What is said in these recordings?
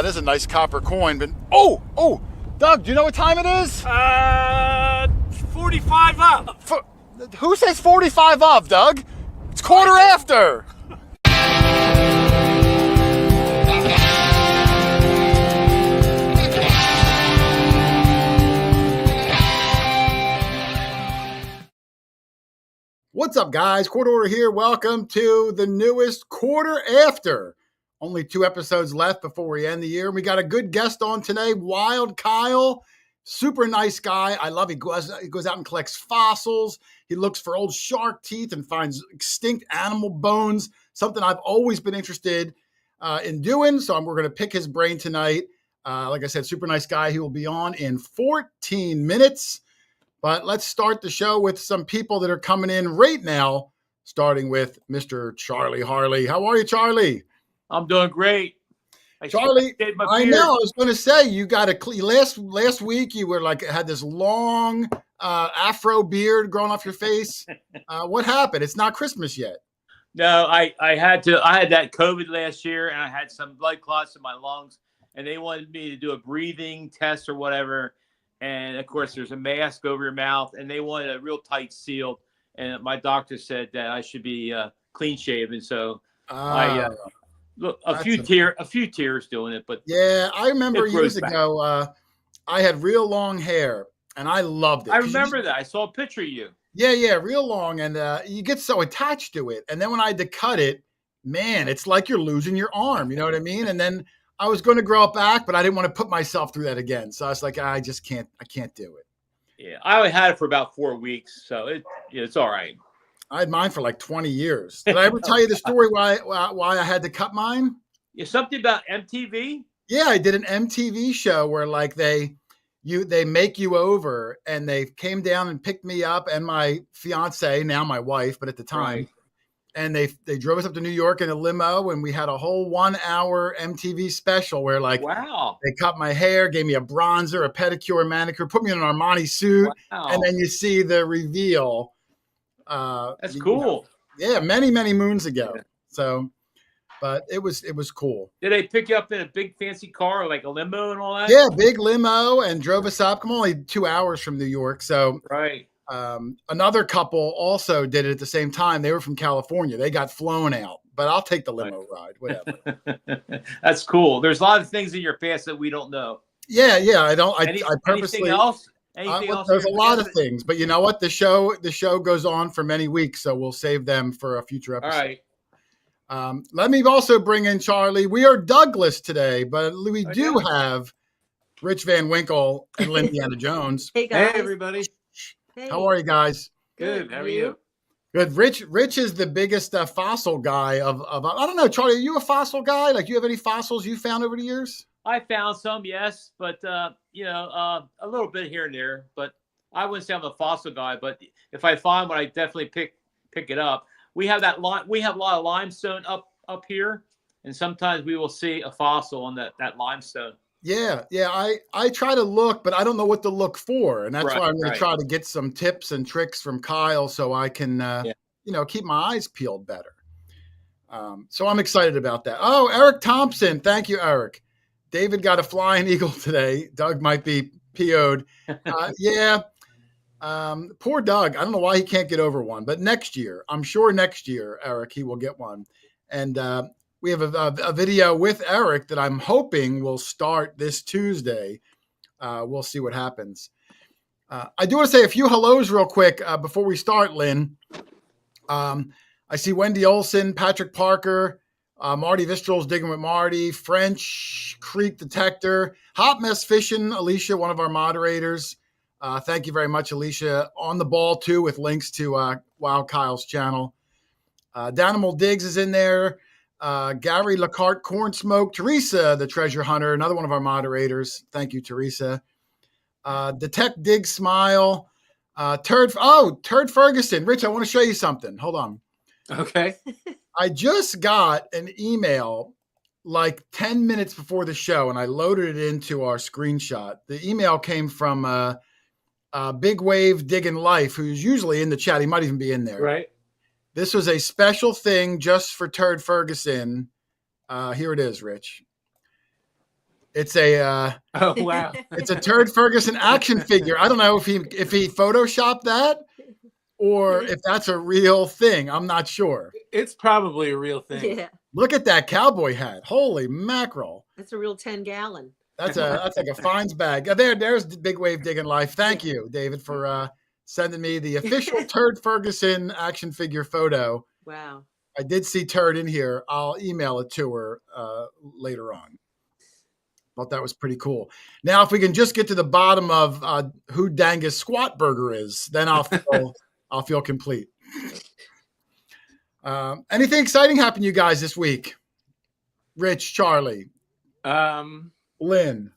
is a nice copper coin, but oh, Doug, do you know what time it is? 45 up. Who says 45 of, Doug? It's quarter after. What's up, guys? QuarterHoarder here. Welcome to the newest Quarter After. Only 2 episodes left before we end the year. We got a good guest on today, Wild Kyle. Super nice guy. I love he goes out and collects fossils. He looks for old shark teeth and finds extinct animal bones, something I've always been interested in doing. So we're going to pick his brain tonight. Like I said, super nice guy. He will be on in 14 minutes. But let's start the show with some people that are coming in right now, starting with Mr. Charlie Harley. How are you, Charlie? I'm doing great. Charlie, I know. I was going to say you got last week. You were had this long afro beard growing off your face. What happened? It's not Christmas yet. No, I had that COVID last year, and I had some blood clots in my lungs, and they wanted me to do a breathing test or whatever. And of course, there's a mask over your mouth, and they wanted a real tight seal. And my doctor said that I should be clean shaven. So I look a few tears doing it. But yeah, I remember years ago, I had real long hair, and I loved it. I remember that. I saw a picture of you. Yeah, real long, and you get so attached to it. And then when I had to cut it, man, it's like you're losing your arm. You know what I mean? And then I was going to grow it back, but I didn't want to put myself through that again. So I was like, I can't do it. Yeah, I only had it for about 4 weeks, so it's all right. I had mine for like 20 years. Did I ever tell you the story why I had to cut mine? Yeah, something about MTV? Yeah, I did an MTV show where they make you over, and they came down and picked me up and my fiance, now my wife, but at the time. Right. And they drove us up to New York in a limo, and we had a whole 1-hour MTV special where wow. They cut my hair, gave me a bronzer, a pedicure, a manicure, put me in an Armani suit, wow. And then you see the reveal. That's cool. Yeah, many moons ago. Yeah. So, but it was cool. Did they pick you up in a big fancy car, like a limo and all that? Yeah, big limo, and drove us up. I'm only 2 hours from New York, so right. Another couple also did it at the same time. They were from California. They got flown out, but I'll take the limo ride, whatever. That's cool. There's a lot of things in your past that we don't know. Yeah. I purposely. Anything else? Anything else? There's a lot of things, but you know what? The show goes on for many weeks, so we'll save them for a future episode. All right. Let me also bring in Charlie. We are Douglas today, but we do have Rich Van Winkle and Lindiana Jones. Hey guys. Hey everybody. Hey. How are you guys? Good. How are you? Good. Rich is the biggest fossil guy of. I don't know, Charlie. Are you a fossil guy? You have any fossils you found over the years? I found some, yes, but a little bit here and there. But I wouldn't say I'm a fossil guy. But if I find one, I definitely pick it up. We have we have a lot of limestone up here, and sometimes we will see a fossil on that limestone. Yeah. I try to look, but I don't know what to look for. And that's why I'm going to try to get some tips and tricks from Kyle so I can, keep my eyes peeled better. So I'm excited about that. Oh, Eric Thompson. Thank you, Eric. David got a flying eagle today. Doug might be PO'd. Yeah. Poor Doug. I don't know why he can't get over one, but I'm sure next year, Eric, he will get one. And, we have a video with Eric that I'm hoping will start this Tuesday. We'll see what happens. I do want to say a few hellos real quick before we start, Lynn. I see Wendy Olson, Patrick Parker, Marty Vistral's Digging with Marty, French Creek Detector, Hot Mess Fishing, Alicia, one of our moderators. Thank you very much, Alicia. On the ball, too, with links to Wild Kyle's channel. Danimal Diggs is in there. Gary Lacarte, Corn Smoke, Teresa, the treasure hunter, another one of our moderators. Thank you, Teresa. Detect Dig Smile, Turd Ferguson. Rich, I want to show you something. Hold on. Okay. I just got an email 10 minutes before the show, and I loaded it into our screenshot. The email came from Big Wave Digging Life, who's usually in the chat. He might even be in there. Right. This was a special thing just for Turd Ferguson. Here it is, Rich. It's a oh wow, it's a Turd Ferguson action figure. I don't know if he photoshopped that or if that's a real thing. I'm not sure. It's probably a real thing. Yeah. Look at that cowboy hat. Holy mackerel. That's a real 10-gallon. That's like a fines bag. There's Big Wave Digging Life. Thank you, David, for sending me the official Turd Ferguson action figure photo. Wow. I did see Turd in here. I'll email it to her later on. Thought that was pretty cool. Now, if we can just get to the bottom of who Dangus Squat Burger is, then I'll feel complete. Anything exciting happened to you guys this week? Rich, Charlie, Lynn.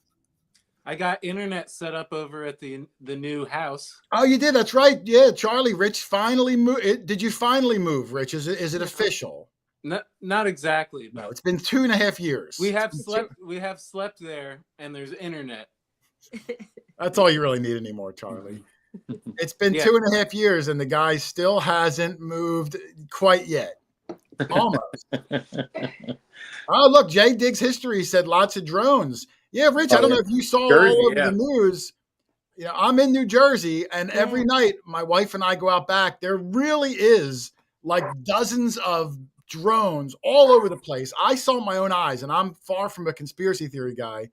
I got internet set up over at the new house. Oh, you did? That's right. Yeah, Charlie, Rich finally moved. Did you finally move, Rich? Is it official? Not exactly. But no, it's been 2.5 years. We have slept there, and there's internet. That's all you really need anymore, Charlie. It's been 2.5 years, and the guy still hasn't moved quite yet. Almost. Oh, look, Jay Diggs History said lots of drones. Yeah, Rich, I don't know if you saw Jersey, all over the news. You know, I'm in New Jersey, and every night my wife and I go out back. There really is like dozens of drones all over the place. I saw my own eyes, and I'm far from a conspiracy theory guy.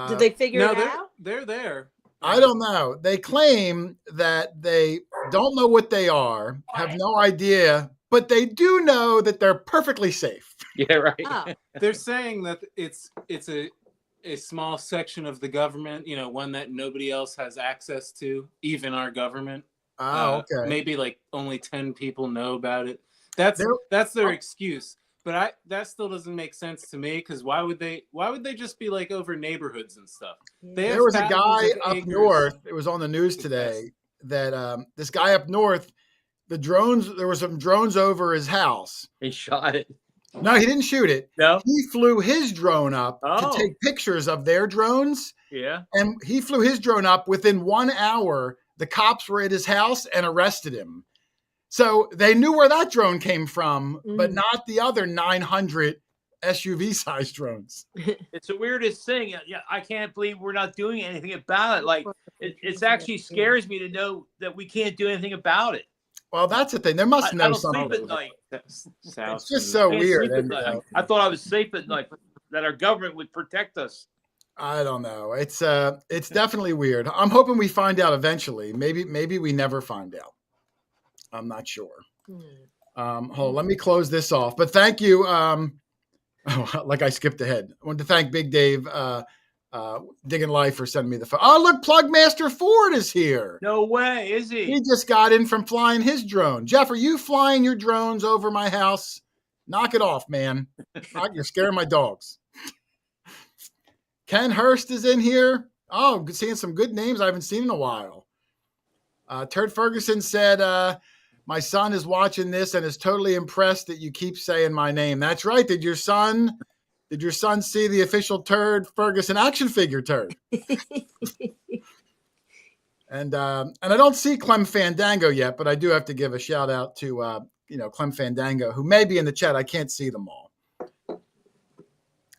Did they figure it out? They're there. I don't know. They claim that they don't know what they are, have no idea, but they do know that they're perfectly safe. Yeah, right. Oh. They're saying that it's a small section of the government, you know, one that nobody else has access to, even our government. Oh, okay. Maybe like only 10 people know about it. That's their excuse. But that still doesn't make sense to me, because why would they just be like over neighborhoods and stuff? There was a guy up north, it was on the news today, that this guy up north, there were some drones over his house. He shot it. No, he didn't shoot it. No. He flew his drone up to take pictures of their drones. Yeah. And he flew his drone up. Within 1 hour, the cops were at his house and arrested him. So they knew where that drone came from, but not the other 900 SUV-sized drones. It's the weirdest thing. Yeah, I can't believe we're not doing anything about it. Like, it actually scares me to know that we can't do anything about it. Well, that's the thing. There must know something. I don't sleep at night. It's just so weird. I thought I was safe at night, that our government would protect us. I don't know. It's definitely weird. I'm hoping we find out eventually. Maybe we never find out. I'm not sure. Hold on, let me close this off. But thank you. Like I skipped ahead. I want to thank Big Dave, Digging Life, for sending me the phone. Oh, look, Plugmaster Ford is here. No way, is he? He just got in from flying his drone. Jeff, are you flying your drones over my house? Knock it off, man. You're scaring my dogs. Ken Hurst is in here. Oh, seeing some good names I haven't seen in a while. Turd Ferguson said, my son is watching this and is totally impressed that you keep saying my name. That's right. Did your son see the official Turd Ferguson action figure, Turd? And I don't see Clem Fandango yet, but I do have to give a shout out to Clem Fandango, who may be in the chat. I can't see them all.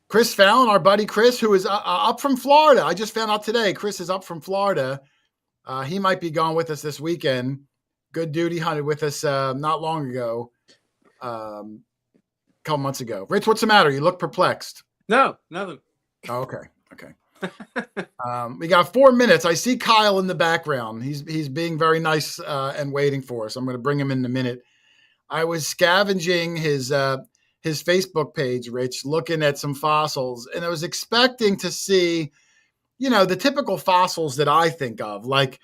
Chris Fallon, our buddy Chris, who is up from Florida. I just found out today. Chris is up from Florida. He might be gone with us this weekend. Good dude. He hunted with us not long ago, a couple months ago. Rich, what's the matter? You look perplexed. No, nothing. Oh, okay. We got 4 minutes. I see Kyle in the background. He's being very nice and waiting for us. I'm going to bring him in a minute. I was scavenging his Facebook page, Rich, looking at some fossils, and I was expecting to see, the typical fossils that I think of, like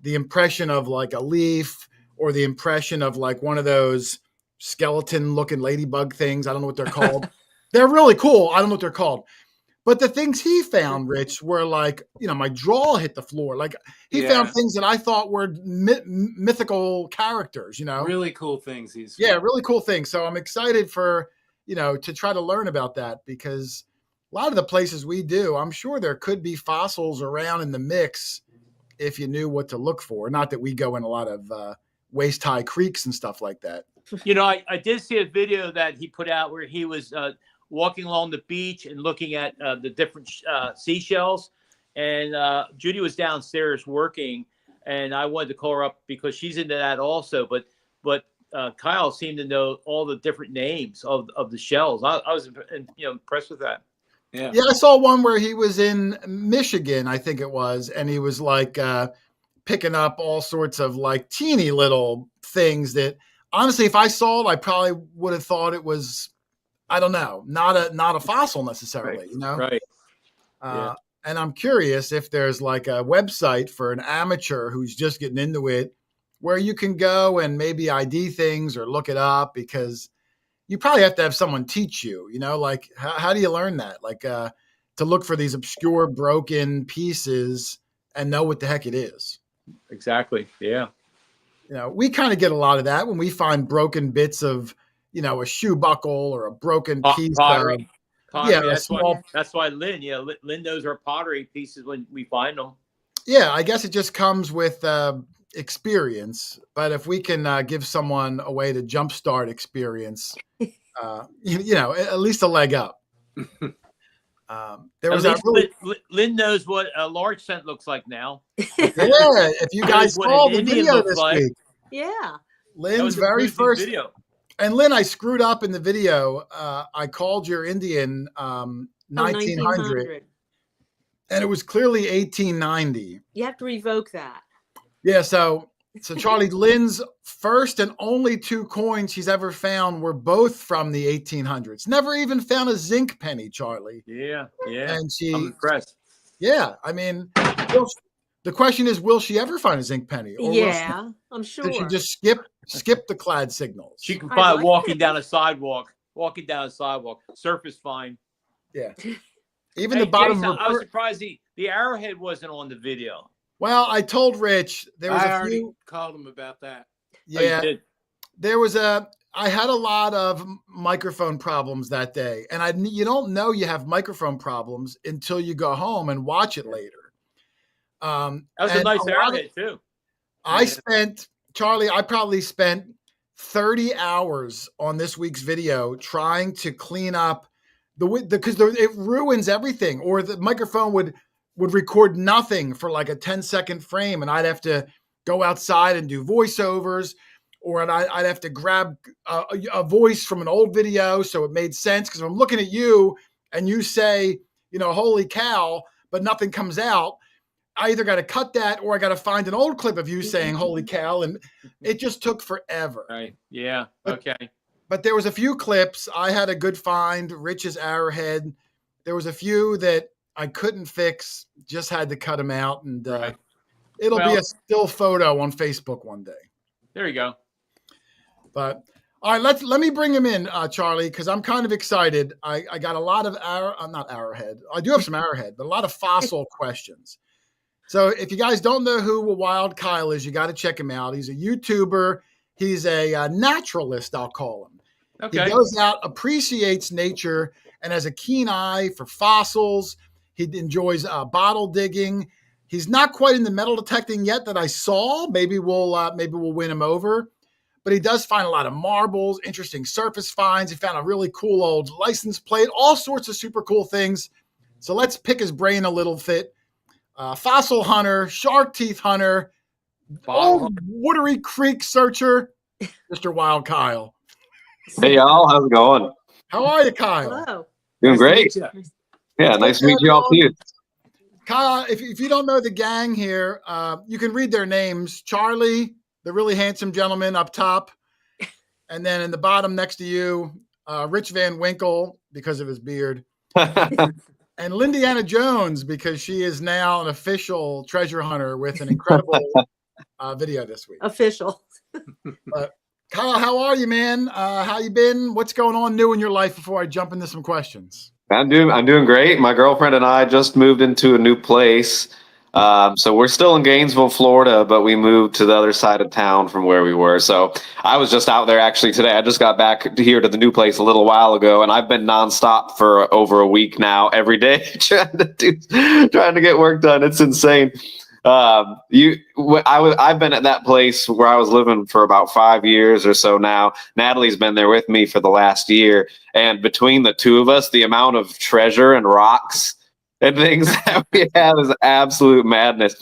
the impression of like a leaf or the impression of like one of those skeleton-looking ladybug things. I don't know what they're called. They're really cool. I don't know what they're called. But the things he found, Rich, were like, my jaw hit the floor. Like he found things that I thought were mythical characters, Really cool things. Really cool things. So I'm excited for, to try to learn about that, because a lot of the places we do, I'm sure there could be fossils around in the mix if you knew what to look for. Not that we go in a lot of waist-high creeks and stuff like that. I did see a video that he put out where he was walking along the beach and looking at the different seashells. And Judy was downstairs working, and I wanted to call her up because she's into that also. But Kyle seemed to know all the different names of the shells. I was impressed with that. Yeah, I saw one where he was in Michigan, I think it was, and he was like picking up all sorts of like teeny little things that honestly, if I saw it, I probably would have thought it was, I don't know, not a fossil necessarily, right. you know? Right. And I'm curious if there's like a website for an amateur who's just getting into it where you can go and maybe ID things or look it up, because you probably have to have someone teach you, you know, like how do you learn that? Like to look for these obscure broken pieces and know what the heck it is. Exactly. Yeah. You know, we kind of get a lot of that when we find broken bits of, you know, a shoe buckle or a broken piece pottery. Yeah, that's why Lynn knows our pottery pieces when we find them. Yeah, I guess it just comes with experience. But if we can give someone a way to jumpstart experience, you know, at least a leg up. There was Lynn knows what a large cent looks like now. Yeah, if you guys saw the video this week. Yeah. Lynn's very first video. And Lynn, I screwed up in the video. I called your Indian 1900, and it was clearly 1890. You have to revoke that. Yeah, so Charlie, Lynn's first and only 2 coins she's ever found were both from the 1800s. Never even found a zinc penny, Charlie. Yeah. And I'm impressed. Yeah, I mean, the question is, will she ever find a zinc penny? Or I'm sure. Did she just skip the clad signals? She can find walking down a sidewalk, surface fine. Yeah. Even the bottom. Jason, I was surprised the arrowhead wasn't on the video. Well, I told Rich there was I already called him about that. Yeah, there was I had a lot of microphone problems that day, and you don't know you have microphone problems until you go home and watch it later. That was a nice arrowhead too. I probably spent 30 hours on this week's video trying to clean up because it ruins everything, or the microphone would record nothing for like a 10-second frame, and I'd have to go outside and do voiceovers, or I'd have to grab a voice from an old video so it made sense, because if I'm looking at you and you say, you know, holy cow, but nothing comes out, I either got to cut that or I got to find an old clip of you saying holy cow, and it just took forever. Right. Yeah. Okay. But there was a few clips. I had a good find, Rich's arrowhead. There was a few that I couldn't fix, just had to cut them out, and it'll be a still photo on Facebook one day. There you go. But all right, let me bring him in, Charlie, because I'm kind of excited. I got a lot of not arrowhead. I do have some arrowhead, but a lot of fossil questions. So if you guys don't know who Wild Kyle is, you got to check him out. He's a YouTuber. He's a naturalist, I'll call him. Okay. He goes out, appreciates nature, and has a keen eye for fossils. He enjoys bottle digging. He's not quite in the metal detecting yet that I saw. Maybe we'll win him over. But he does find a lot of marbles, interesting surface finds. He found a really cool old license plate, all sorts of super cool things. So let's pick his brain a little bit. Fossil hunter, shark teeth hunter, old Watery Creek searcher, Mr. Wild Kyle. Hey, y'all. How's it going? How are you, Kyle? Hello. Doing great. Yeah, nice to meet you all too. Kyle, if you don't know the gang here, you can read their names. Charlie, the really handsome gentleman up top. And then in the bottom next to you, Rich Van Winkle, because of his beard. And Lindiana Jones, because she is now an official treasure hunter with an incredible video this week. Official. Kyle, how are you, man? How you been? What's going on new in your life before I jump into some questions? I'm doing great. My girlfriend and I just moved into a new place. So we're still in Gainesville, Florida, but we moved to the other side of town from where we were. So I was just out there actually today. I just got back here to the new place a little while ago, and I've been nonstop for over a week now, every day, trying to get work done. It's insane. I've been at that place where I was living for about 5 years or so now. Natalie's been there with me for the last year, and between the two of us, the amount of treasure and rocks and things that we have is absolute madness.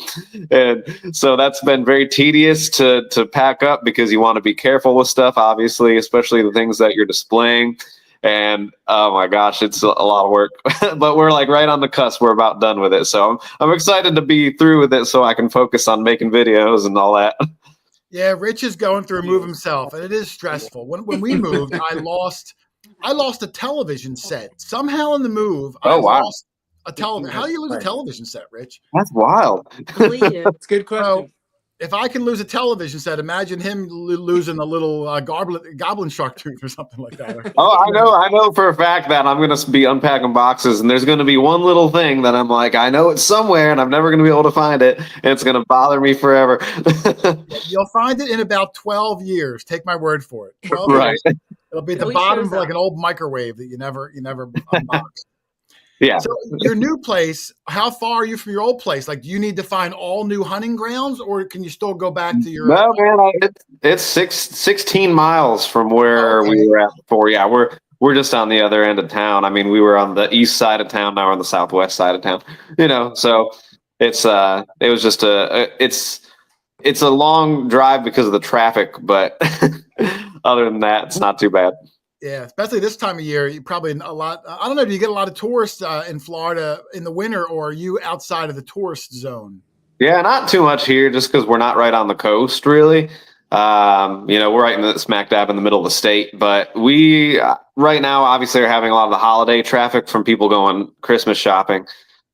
And so that's been very tedious to pack up, because you want to be careful with stuff, obviously, especially the things that you're displaying. And oh my gosh, it's a lot of work, but we're like right on the cusp. We're about done with it. So I'm excited to be through with it so I can focus on making videos and all that. Yeah, Rich is going through a move himself, and it is stressful. When we moved, I lost a television set. Somehow in the move, I lost a television. How do you lose a television set, Rich? That's wild. That's a good question. So, if I can lose a television set, imagine him losing a little goblin shark tooth or something like that. Oh, I know for a fact that I'm going to be unpacking boxes, and there's going to be one little thing that I'm like, I know it's somewhere, and I'm never going to be able to find it, and it's going to bother me forever. You'll find it in about 12 years. Take my word for it. 12 right. years. It'll be at the bottom of like an old microwave that you never unbox. Yeah. So your new place, how far are you from your old place? Like, do you need to find all new hunting grounds, or can you still go back to your? No, man, it's 16 miles from where we were at before. Yeah, we're just on the other end of town. I mean, we were on the east side of town. Now we're on the southwest side of town. So it's it was just it's a long drive because of the traffic, but other than that, it's not too bad. Yeah, especially this time of year, you probably a lot. I don't know. Do you get a lot of tourists in Florida in the winter, or are you outside of the tourist zone? Yeah, not too much here, just because we're not right on the coast, really. We're right in the smack dab in the middle of the state. But we right now, obviously, are having a lot of the holiday traffic from people going Christmas shopping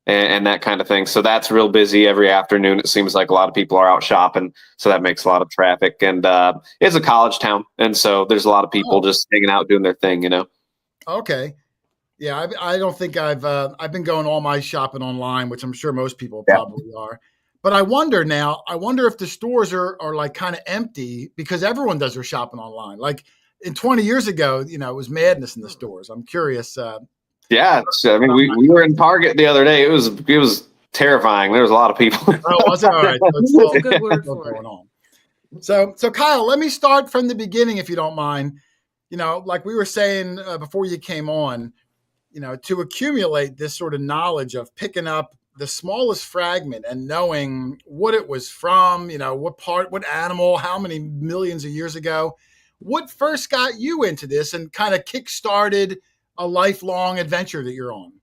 and that kind of thing. So that's real busy every afternoon. It seems like a lot of people are out shopping, so that makes a lot of traffic. And it's a college town, and so there's a lot of people just hanging out doing their thing. Okay, yeah. I don't think I've been going all my shopping online, which I'm sure most people probably are. But I wonder if the stores are like kind of empty because everyone does their shopping online. Like in 20 years ago, it was madness in the stores. I'm curious. Yeah, I mean, we were in Target the other day. It was terrifying. There was a lot of people. Oh, was it? All right. So it's still, good word for going on. So Kyle, let me start from the beginning, if you don't mind. Like we were saying before you came on, to accumulate this sort of knowledge of picking up the smallest fragment and knowing what it was from, what part, what animal, how many millions of years ago. What first got you into this and kind of kick-started a lifelong adventure that you're on?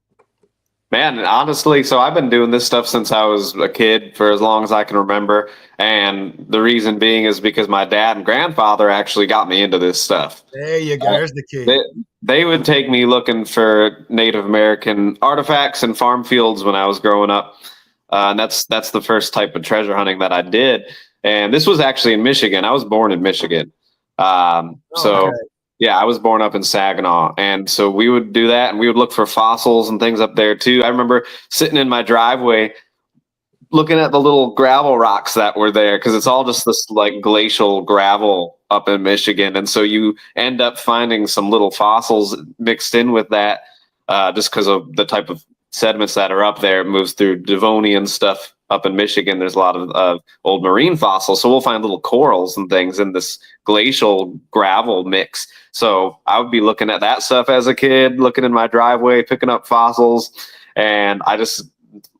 Man, honestly, so I've been doing this stuff since I was a kid, for as long as I can remember. And the reason being is because my dad and grandfather actually got me into this stuff. There you go. There's the key. They would take me looking for Native American artifacts and farm fields when I was growing up. And that's the first type of treasure hunting that I did. And this was actually in Michigan. I was born in Michigan. Yeah, I was born up in Saginaw, and so we would do that, and we would look for fossils and things up there too. I remember sitting in my driveway looking at the little gravel rocks that were there, because it's all just this like glacial gravel up in Michigan, and so you end up finding some little fossils mixed in with that, just because of the type of sediments that are up there. It moves through Devonian stuff up in Michigan. There's a lot of old marine fossils, so we'll find little corals and things in this glacial gravel mix. So I would be looking at that stuff as a kid, looking in my driveway, picking up fossils, and I just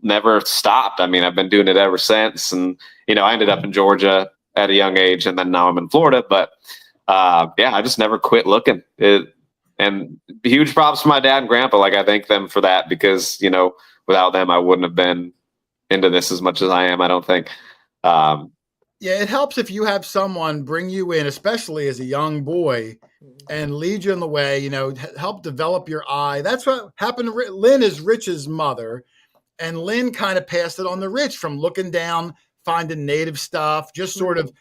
never stopped. I mean, I've been doing it ever since, and I ended up in Georgia at a young age, and then now I'm in Florida. But I just never quit looking. And huge props to my dad and grandpa. Like, I thank them for that, because without them, I wouldn't have been into this as much as I am, I don't think. Yeah, it helps if you have someone bring you in, especially as a young boy, and lead you in the way, help develop your eye. That's what happened to Lynn is Rich's mother, and Lynn kind of passed it on to Rich from looking down, finding native stuff, just sort of,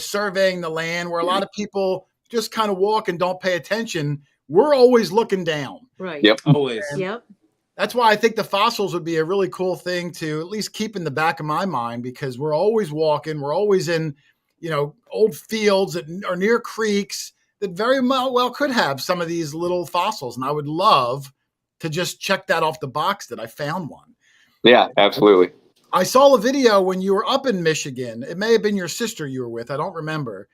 surveying the land, where a lot of people just kind of walk and don't pay attention. We're always looking down. Right. Yep. Always. Yep. That's why I think the fossils would be a really cool thing to at least keep in the back of my mind, because we're always walking. We're always in, old fields that are near creeks that very well could have some of these little fossils. And I would love to just check that off the box that I found one. Yeah, absolutely. I saw a video when you were up in Michigan. It may have been your sister you were with. I don't remember.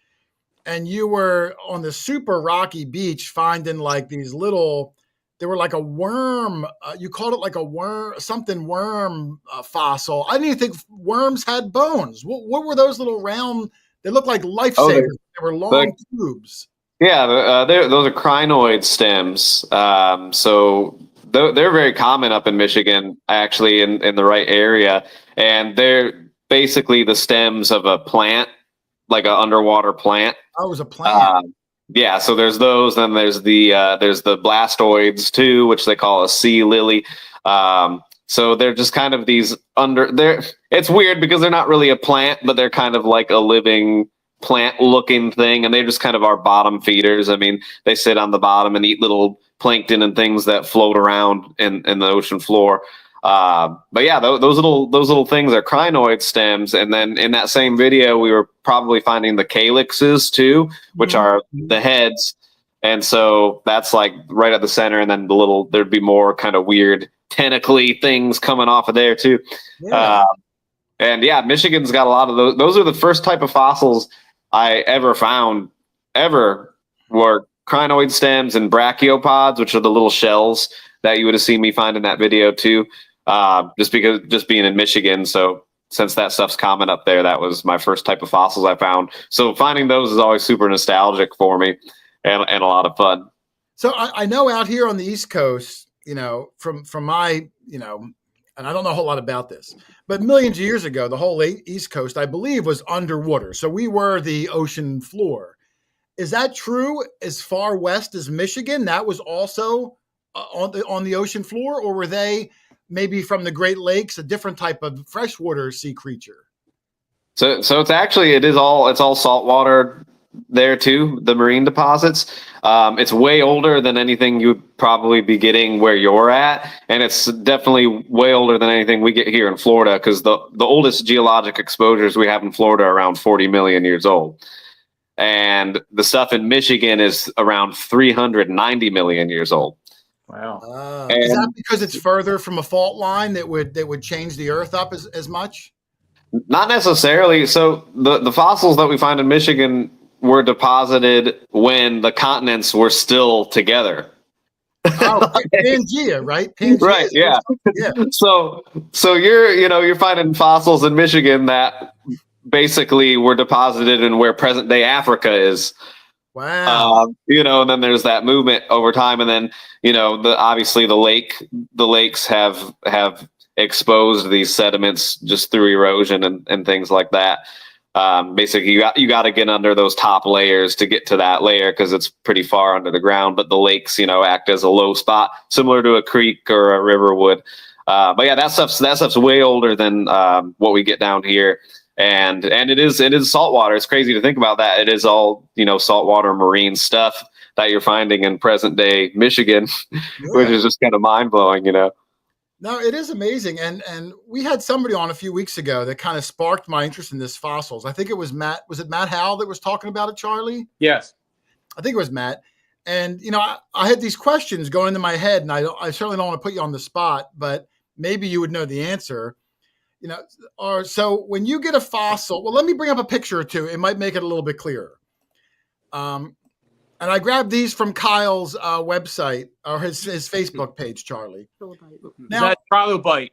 And you were on the super rocky beach finding like these little, they were like a worm. You called it like a worm, something worm fossil. I didn't even think worms had bones. What were those little round? They look like lifesavers. They were long tubes. Yeah, those are crinoid stems. So they're very common up in Michigan, actually, in the right area. And they're basically the stems of a plant, like an underwater plant. Oh, it was a plant. Yeah, so there's those. Then there's the blastoids too, which they call a sea lily. So they're just kind of these it's weird because they're not really a plant, but they're kind of like a living plant-looking thing, and they just kind of are bottom feeders. I mean, they sit on the bottom and eat little plankton and things that float around in the ocean floor. But yeah, those little things are crinoid stems. And then in that same video, we were probably finding the calyxes too, which are the heads. And so that's like right at the center. And then there'd be more kind of weird tentacly things coming off of there too. Yeah. And yeah, Michigan's got a lot of those. Those are the first type of fossils I ever found were crinoid stems and brachiopods, which are the little shells that you would have seen me find in that video too. Just being in Michigan. So since that stuff's common up there, that was my first type of fossils I found. So finding those is always super nostalgic for me and a lot of fun. So I know out here on the East Coast, from my, and I don't know a whole lot about this, but millions of years ago, the whole East Coast, I believe, was underwater. So we were the ocean floor. Is that true as far west as Michigan? That was also on the ocean floor, or were they maybe from the Great Lakes, a different type of freshwater sea creature? So it's all saltwater there too, the marine deposits. It's way older than anything you would probably be getting where you're at, and it's definitely way older than anything we get here in Florida, because the oldest geologic exposures we have in Florida are around 40 million years old, and the stuff in Michigan is around 390 million years old. Wow. Is that because it's further from a fault line that would change the earth up as much? Not necessarily. So the fossils that we find in Michigan were deposited when the continents were still together. Oh, Pangea, right? Pangea, right. Yeah. Yeah. So you're finding fossils in Michigan that basically were deposited in where present day Africa is. Wow. And then there's that movement over time, and then obviously the lakes have exposed these sediments just through erosion and things like that. Basically, you got to get under those top layers to get to that layer because it's pretty far under the ground. But the lakes, act as a low spot, similar to a creek or a river would. But yeah, that stuff's way older than what we get down here, and it is saltwater. It's crazy to think about that. It is all saltwater marine stuff that you're finding in present day Michigan, which is just kind of mind blowing. No, it is amazing. And we had somebody on a few weeks ago that kind of sparked my interest in this fossils. I think it was Matt. Was it Matt Howell that was talking about it, Charlie? Yes. I think it was Matt. And, I had these questions going into my head, and I certainly don't want to put you on the spot, but maybe you would know the answer. So when you get a fossil, well, let me bring up a picture or two. It might make it a little bit clearer. And I grabbed these from Kyle's website or his Facebook page, Charlie. Now, is that trilobite?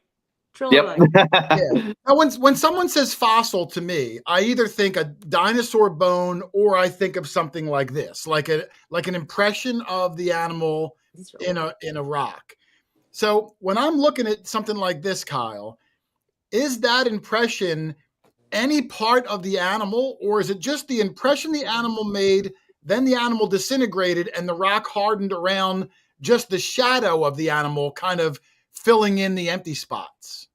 Yep. Yeah. Now, when someone says fossil to me, I either think a dinosaur bone or I think of something like this, like an impression of the animal in a rock. So when I'm looking at something like this, Kyle, is that impression any part of the animal, or is it just the impression the animal made? Then the animal disintegrated and the rock hardened around just the shadow of the animal, kind of filling in the empty spots.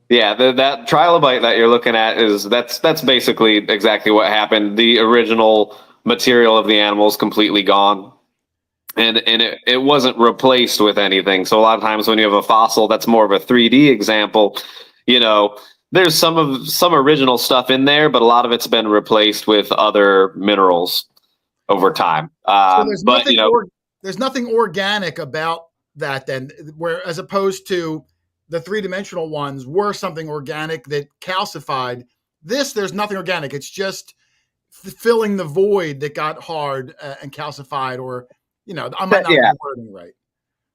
Yeah, that trilobite that you're looking at that's basically exactly what happened. The original material of the animal is completely gone, and it wasn't replaced with anything. So a lot of times when you have a fossil that's more of a 3D example, there's some original stuff in there, but a lot of it's been replaced with other minerals over time. So there's nothing organic about that then, where as opposed to the three-dimensional ones were something organic that calcified. There's nothing organic. It's just filling the void that got hard and calcified, or, I might not be wording right.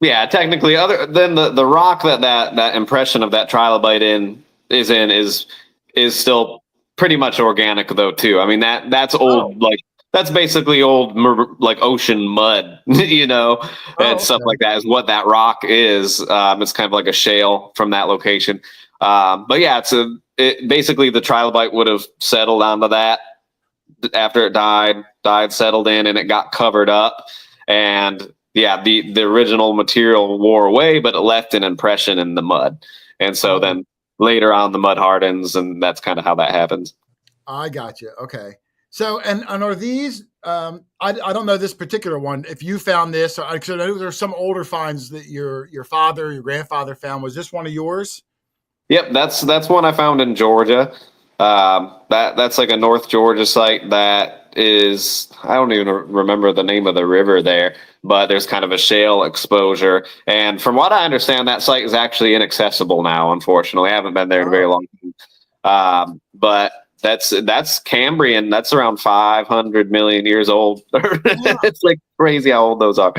Yeah, technically, other than the rock that impression of that trilobite is still pretty much organic though too. I mean that's old, that's basically old like ocean mud, and stuff like that is what that rock is. It's kind of like a shale from that location. But yeah, basically the trilobite would have settled onto that after it died, settled in, and it got covered up. And yeah, the original material wore away, but it left an impression in the mud. And so then later on the mud hardens, and that's kind of how that happens. I got you. Okay. So, and are these, I don't know this particular one, if you found this, or I know there's some older finds that your father, your grandfather found. Was this one of yours? Yep. That's one I found in Georgia. That's like a North Georgia site that is, I don't even remember the name of the river there, but there's kind of a shale exposure. And from what I understand, that site is actually inaccessible now, unfortunately. I haven't been there in a very long time. But that's Cambrian. That's around 500 million years old. It's like crazy how old those are.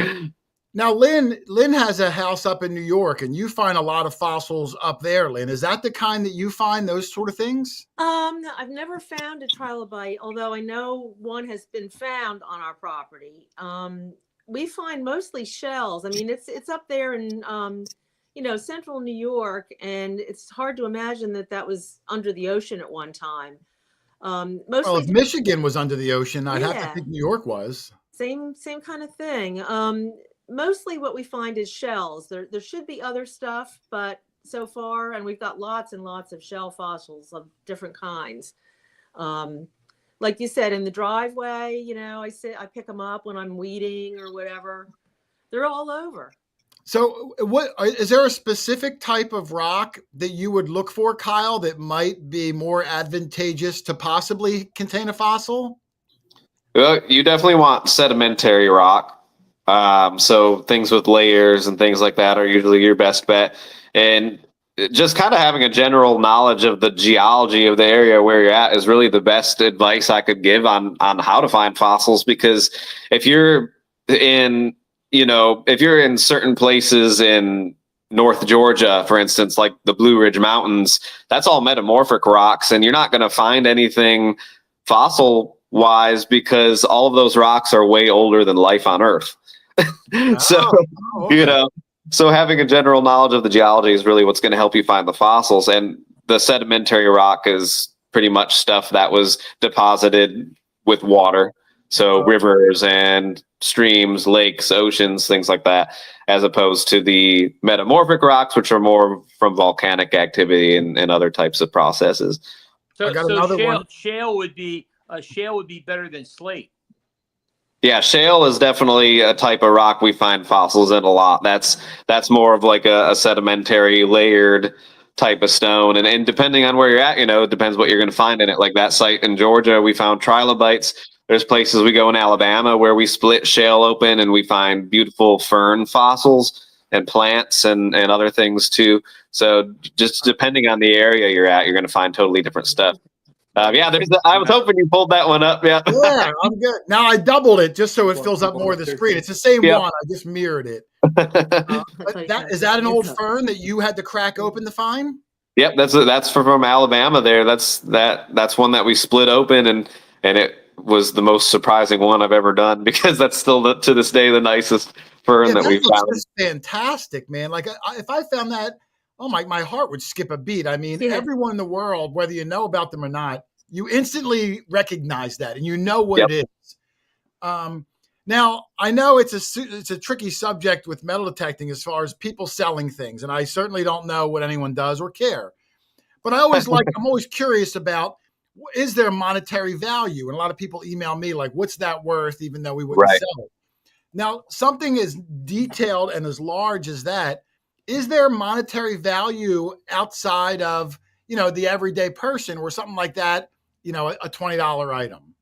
Now, Lynn has a house up in New York, and you find a lot of fossils up there, Lynn. Is that the kind that you find, those sort of things? I've never found a trilobite, although I know one has been found on our property. We find mostly shells. I mean, it's up there in, central New York, and it's hard to imagine that was under the ocean at one time. Well, if Michigan was under the ocean, I'd have to think New York was. Same kind of thing. Mostly what we find is shells. There should be other stuff, but so far, and we've got lots and lots of shell fossils of different kinds. Like you said, in the driveway, I pick them up when I'm weeding or whatever. They're all over. So is there a specific type of rock that you would look for, Kyle, that might be more advantageous to possibly contain a fossil? Well, you definitely want sedimentary rock. So things with layers and things like that are usually your best bet. And just kind of having a general knowledge of the geology of the area where you're at is really the best advice I could give on how to find fossils. Because if you're in certain places in North Georgia, for instance, like the Blue Ridge Mountains, that's all metamorphic rocks, and you're not going to find anything fossil wise because all of those rocks are way older than life on Earth. So having a general knowledge of the geology is really what's going to help you find the fossils. And the sedimentary rock is pretty much stuff that was deposited with water. So rivers and streams, lakes, oceans, things like that, as opposed to the metamorphic rocks, which are more from volcanic activity and other types of processes. So shale would be better than slate. Yeah, shale is definitely a type of rock we find fossils in a lot. That's more of like a sedimentary layered type of stone. And depending on where you're at, it depends what you're going to find in it. Like that site in Georgia, we found trilobites. There's places we go in Alabama where we split shale open and we find beautiful fern fossils and plants and other things too. So just depending on the area you're at, you're going to find totally different stuff. I was hoping you pulled that one up. Yeah, I'm good. Now I doubled it just so it fills up more of the screen. It's the same one. I just mirrored it. Is that an old fern that you had to crack open to find? Yep, that's from Alabama. There, that's one that we split open, and it was the most surprising one I've ever done because that's still to this day the nicest fern that we've found. Just fantastic, man! Like if I found that. Oh my heart would skip a beat. I mean, everyone in the world, whether you know about them or not, you instantly recognize that and you know what it is. Now, I know it's a tricky subject with metal detecting as far as people selling things, and I certainly don't know what anyone does or care. But I'm always curious about, is there monetary value? And a lot of people email me like, what's that worth, even though we wouldn't sell it. Now, something as detailed and as large as that, is there monetary value outside of, the everyday person or something like that, a $20 item?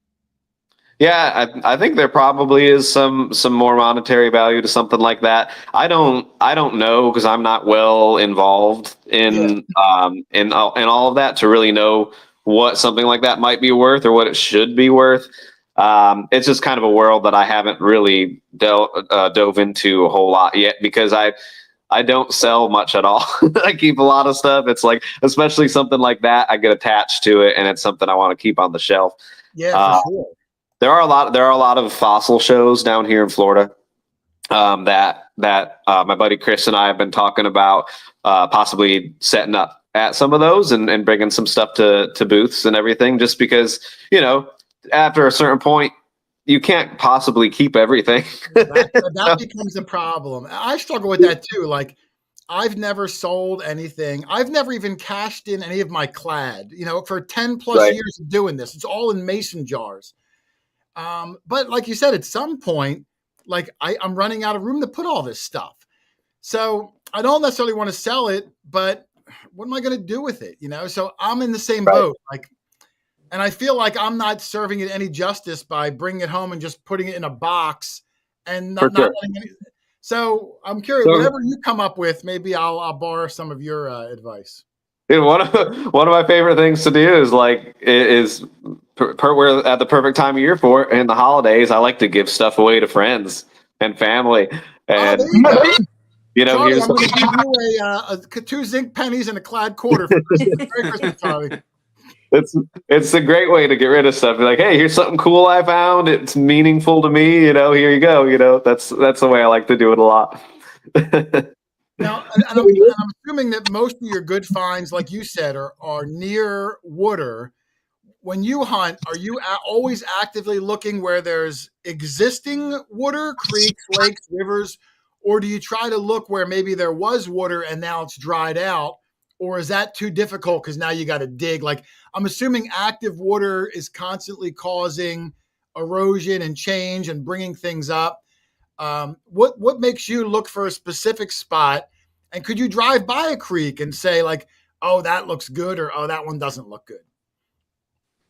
Yeah, I think there probably is some more monetary value to something like that. I don't know because I'm not well involved in all of that to really know what something like that might be worth or what it should be worth. It's just kind of a world that I haven't really dove into a whole lot yet because I don't sell much at all. I keep a lot of stuff. It's like, especially something like that, I get attached to it, and it's something I want to keep on the shelf. Yeah, for sure. There are a lot of fossil shows down here in Florida that my buddy Chris and I have been talking about possibly setting up at some of those and bringing some stuff to booths and everything. Just because after a certain point, you can't possibly keep everything. that becomes a problem. I struggle with that too. Like, I've never sold anything. I've never even cashed in any of my clad. For 10 plus years of doing this, it's all in mason jars. But like you said, at some point, like I'm running out of room to put all this stuff. So I don't necessarily want to sell it, but what am I going to do with it? So I'm in the same boat. And I feel like I'm not serving it any justice by bringing it home and just putting it in a box and not letting it. So I'm curious, whatever you come up with, maybe I'll borrow some of your advice. Dude, one of my favorite things to do is we're at the perfect time of year for it. In the holidays, I like to give stuff away to friends and family. And Charlie, I'm going to give you 2 zinc pennies and a clad quarter for Christmas. Merry Christmas, Charlie. It's a great way to get rid of stuff. Be like, hey, here's something cool I found. It's meaningful to me. Here you go. That's the way I like to do it a lot. Now, and I'm assuming that most of your good finds, like you said, are near water. When you hunt, are you always actively looking where there's existing water, creeks, lakes, rivers, or do you try to look where maybe there was water and now it's dried out? Or is that too difficult because now you got to dig? Like, I'm assuming active water is constantly causing erosion and change and bringing things up. What makes you look for a specific spot? And could you drive by a creek and say like, oh, that looks good, or oh, that one doesn't look good?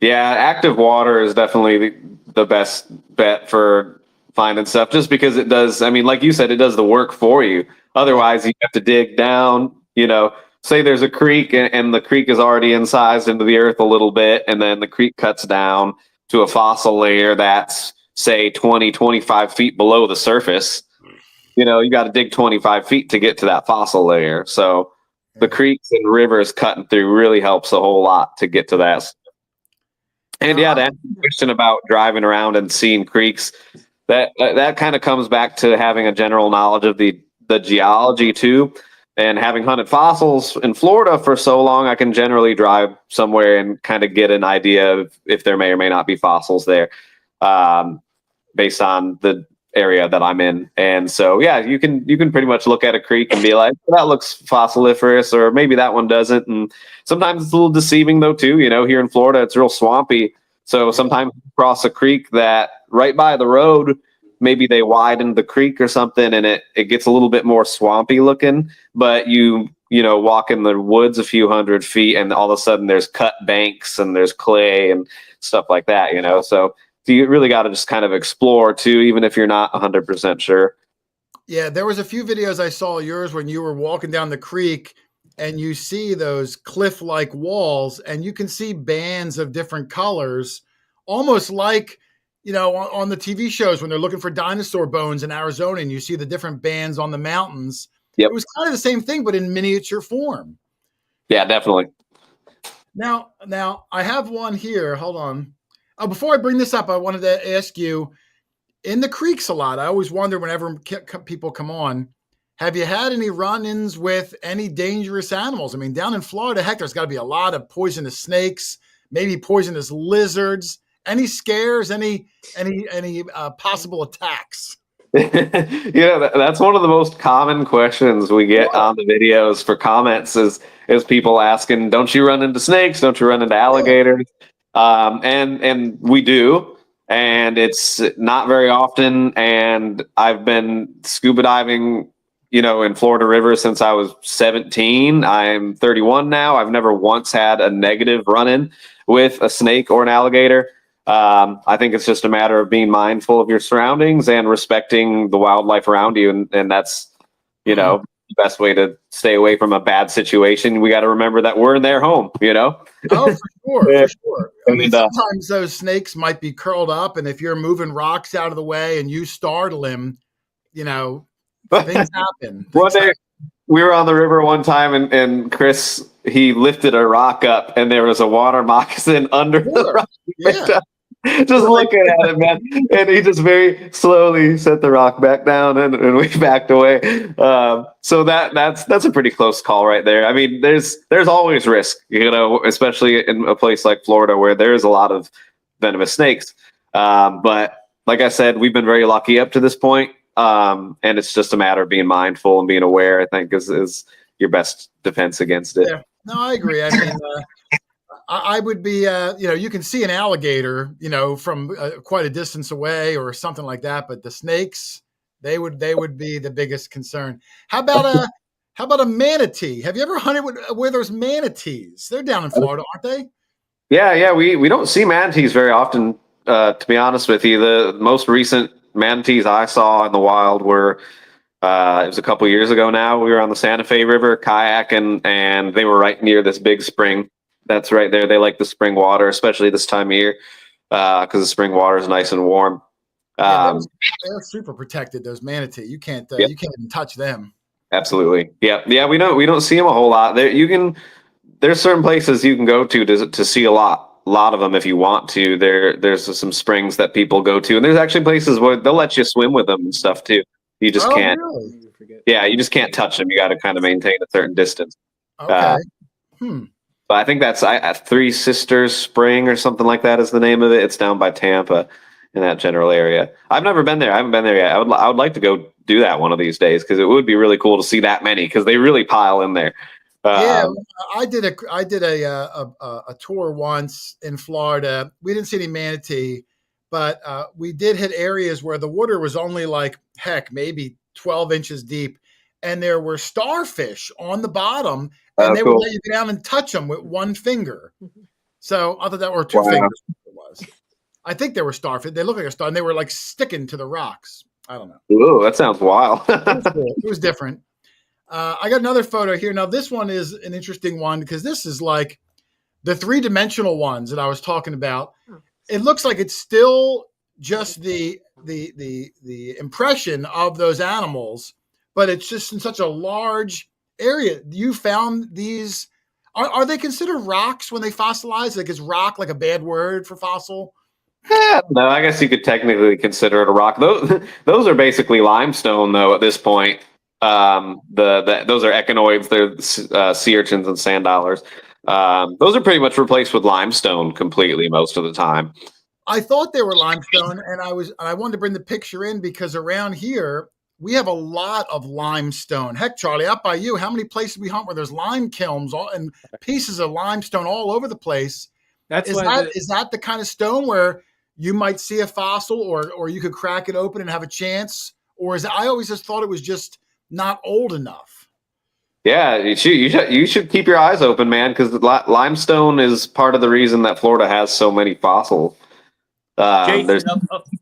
Yeah, active water is definitely the best bet for finding stuff, just because it does. I mean, like you said, it does the work for you. Otherwise, you have to dig down, say there's a creek and the creek is already incised into the earth a little bit, and then the creek cuts down to a fossil layer that's, say, 20, 25 feet below the surface. You got to dig 25 feet to get to that fossil layer. So the creeks and rivers cutting through really helps a whole lot to get to that. And to answer the question about driving around and seeing creeks, that kind of comes back to having a general knowledge of the geology too. And having hunted fossils in Florida for so long, I can generally drive somewhere and kind of get an idea of if there may or may not be fossils there, based on the area that I'm in. And so, yeah, you can pretty much look at a creek and be like, that looks fossiliferous, or maybe that one doesn't. And sometimes it's a little deceiving though too. Here in Florida, it's real swampy. So sometimes you cross a creek that right by the road, maybe they widened the creek or something, and it gets a little bit more swampy looking, but you walk in the woods a few hundred feet and all of a sudden there's cut banks and there's clay and stuff like that, so you really got to just kind of explore too, even if you're not 100% sure. Yeah, there was a few videos I saw of yours when you were walking down the creek and you see those cliff-like walls and you can see bands of different colors, almost like on the TV shows when they're looking for dinosaur bones in Arizona and you see the different bands on the mountains. Yep. It was kind of the same thing, but in miniature form. Yeah, definitely. Now I have one here. Hold on. Before I bring this up, I wanted to ask you, in the creeks a lot, I always wonder whenever people come on, have you had any run-ins with any dangerous animals? I mean, down in Florida, heck, there's got to be a lot of poisonous snakes, maybe poisonous lizards. Any scares? Any possible attacks? That's one of the most common questions we get on the videos for comments is people asking, "Don't you run into snakes? Don't you run into alligators?" And we do, and it's not very often. And I've been scuba diving, in Florida rivers since I was 17. I'm 31 now. I've never once had a negative run-in with a snake or an alligator. I think it's just a matter of being mindful of your surroundings and respecting the wildlife around you. And that's, the best way to stay away from a bad situation. We got to remember that we're in their home, Oh, for sure, for sure. I mean, sometimes those snakes might be curled up, and if you're moving rocks out of the way and you startle him, things happen. We were on the river one time, and Chris, he lifted a rock up, and there was a water moccasin under the rock. Yeah. Just looking at it, man. And he just very slowly set the rock back down, and we backed away. So that's a pretty close call right there. I mean, there's always risk, especially in a place like Florida where there's a lot of venomous snakes. But like I said, we've been very lucky up to this point. And it's just a matter of being mindful and being aware, I think, is your best defense against it. Yeah. No, I agree. I mean, I would be, you can see an alligator, from quite a distance away or something like that. But the snakes, they would be the biggest concern. How about a manatee? Have you ever hunted where there's manatees? They're down in Florida, aren't they? Yeah. We don't see manatees very often, to be honest with you. The most recent manatees I saw in the wild were, it was a couple years ago now. We were on the Santa Fe River kayaking, and they were right near this big spring. That's right there. They like the spring water, especially this time of year, because the spring water is nice and warm. They're super protected. Those manatee, you can't even touch them. Absolutely, yeah. We don't see them a whole lot. There's certain places you can go to see a lot of them if you want to. There's some springs that people go to, and there's actually places where they'll let you swim with them and stuff too. You just can't. Really? Yeah, you just can't touch them. You got to kind of maintain a certain distance. Okay. But I think that's Three Sisters Spring or something like that is the name of it. It's down by Tampa in that general area. I've never been there. I haven't been there yet. I would like to go do that one of these days because it would be really cool to see that many because they really pile in there. I did a tour once in Florida. We didn't see any manatee, but we did hit areas where the water was only maybe 12 inches deep, and there were starfish on the bottom, and they would let you go down and touch them with one finger. So I thought that were two fingers. It was. I think they were starfish. They looked like a star, and they were sticking to the rocks. I don't know. Ooh, that sounds wild. It was different. I got another photo here. Now, this one is an interesting one because this is like the three-dimensional ones that I was talking about. It looks like it's still just the impression of those animals, but it's just in such a large area. You found these. Are they considered rocks when they fossilize? Like, is rock like a bad word for fossil? No, I guess you could technically consider it a rock. Those are basically limestone, though, at this point. Those are echinoids. They're sea urchins and sand dollars. Those are pretty much replaced with limestone completely most of the time. I thought they were limestone, and I wanted to bring the picture in because around here we have a lot of limestone. Heck, Charlie, out by you, how many places we hunt where there's lime kilns and pieces of limestone all over the place? Is that the kind of stone where you might see a fossil, or you could crack it open and have a chance? Or I always just thought it was just not old enough. Yeah, you should keep your eyes open, man, because limestone is part of the reason that Florida has so many fossils. Jason,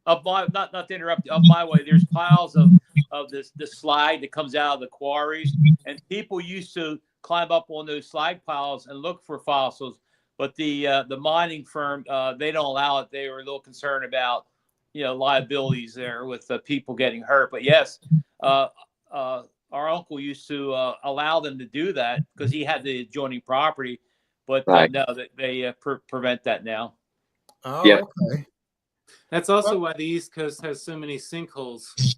not to interrupt, up my way, there's piles of the slag that comes out of the quarries, and people used to climb up on those slag piles and look for fossils, but the mining firm, they don't allow it. They were a little concerned about liabilities there with people getting hurt. But yes, our uncle used to allow them to do that because he had the adjoining property, but no, they prevent that now. Oh, yeah. Okay. That's also why the East Coast has so many sinkholes.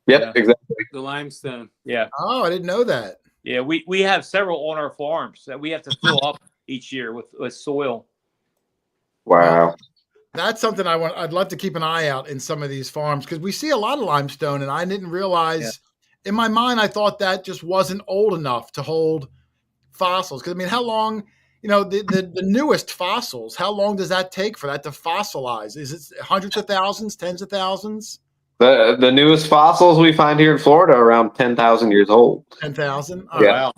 Yep, exactly. The limestone. Yeah. Oh, I didn't know that. Yeah, we have several on our farms that we have to fill up each year with soil. Wow. That's something I'd love to keep an eye out in some of these farms because we see a lot of limestone, and I didn't realize. Yeah. In my mind, I thought that just wasn't old enough to hold fossils. Because, I mean, how long, the newest fossils, how long does that take for that to fossilize? Is it hundreds of thousands, tens of thousands? The newest fossils we find here in Florida are around 10,000 years old. 10,000? Yeah. Wow.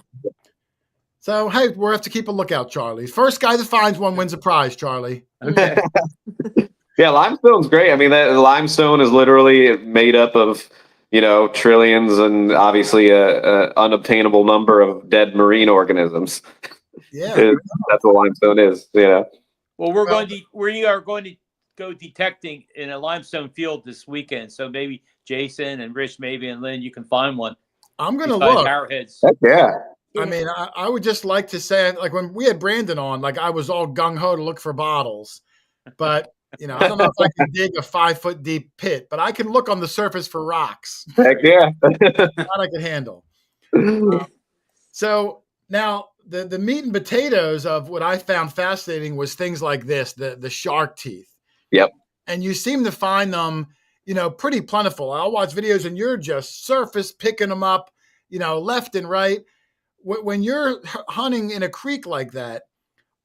So, hey, we'll have to keep a lookout, Charlie. First guy that finds one wins a prize, Charlie. Okay. Yeah, limestone's great. I mean, that limestone is literally made up of, trillions and obviously a unobtainable number of dead marine organisms. Yeah, that's what limestone is. Well, we are going to go detecting in a limestone field this weekend. So maybe Jason and Rich, maybe, and Lynn, you can find one. I'm going to look. Arrowheads. Heck yeah. I mean, I would just like to say, like when we had Brandon on, like I was all gung ho to look for bottles, but I don't know if I can dig a 5-foot deep pit, but I can look on the surface for rocks. Heck yeah. That I can handle. So now the meat and potatoes of what I found fascinating was things like this, the shark teeth. Yep. And you seem to find them, pretty plentiful. I'll watch videos and you're just surface picking them up, left and right. When you're hunting in a creek like that,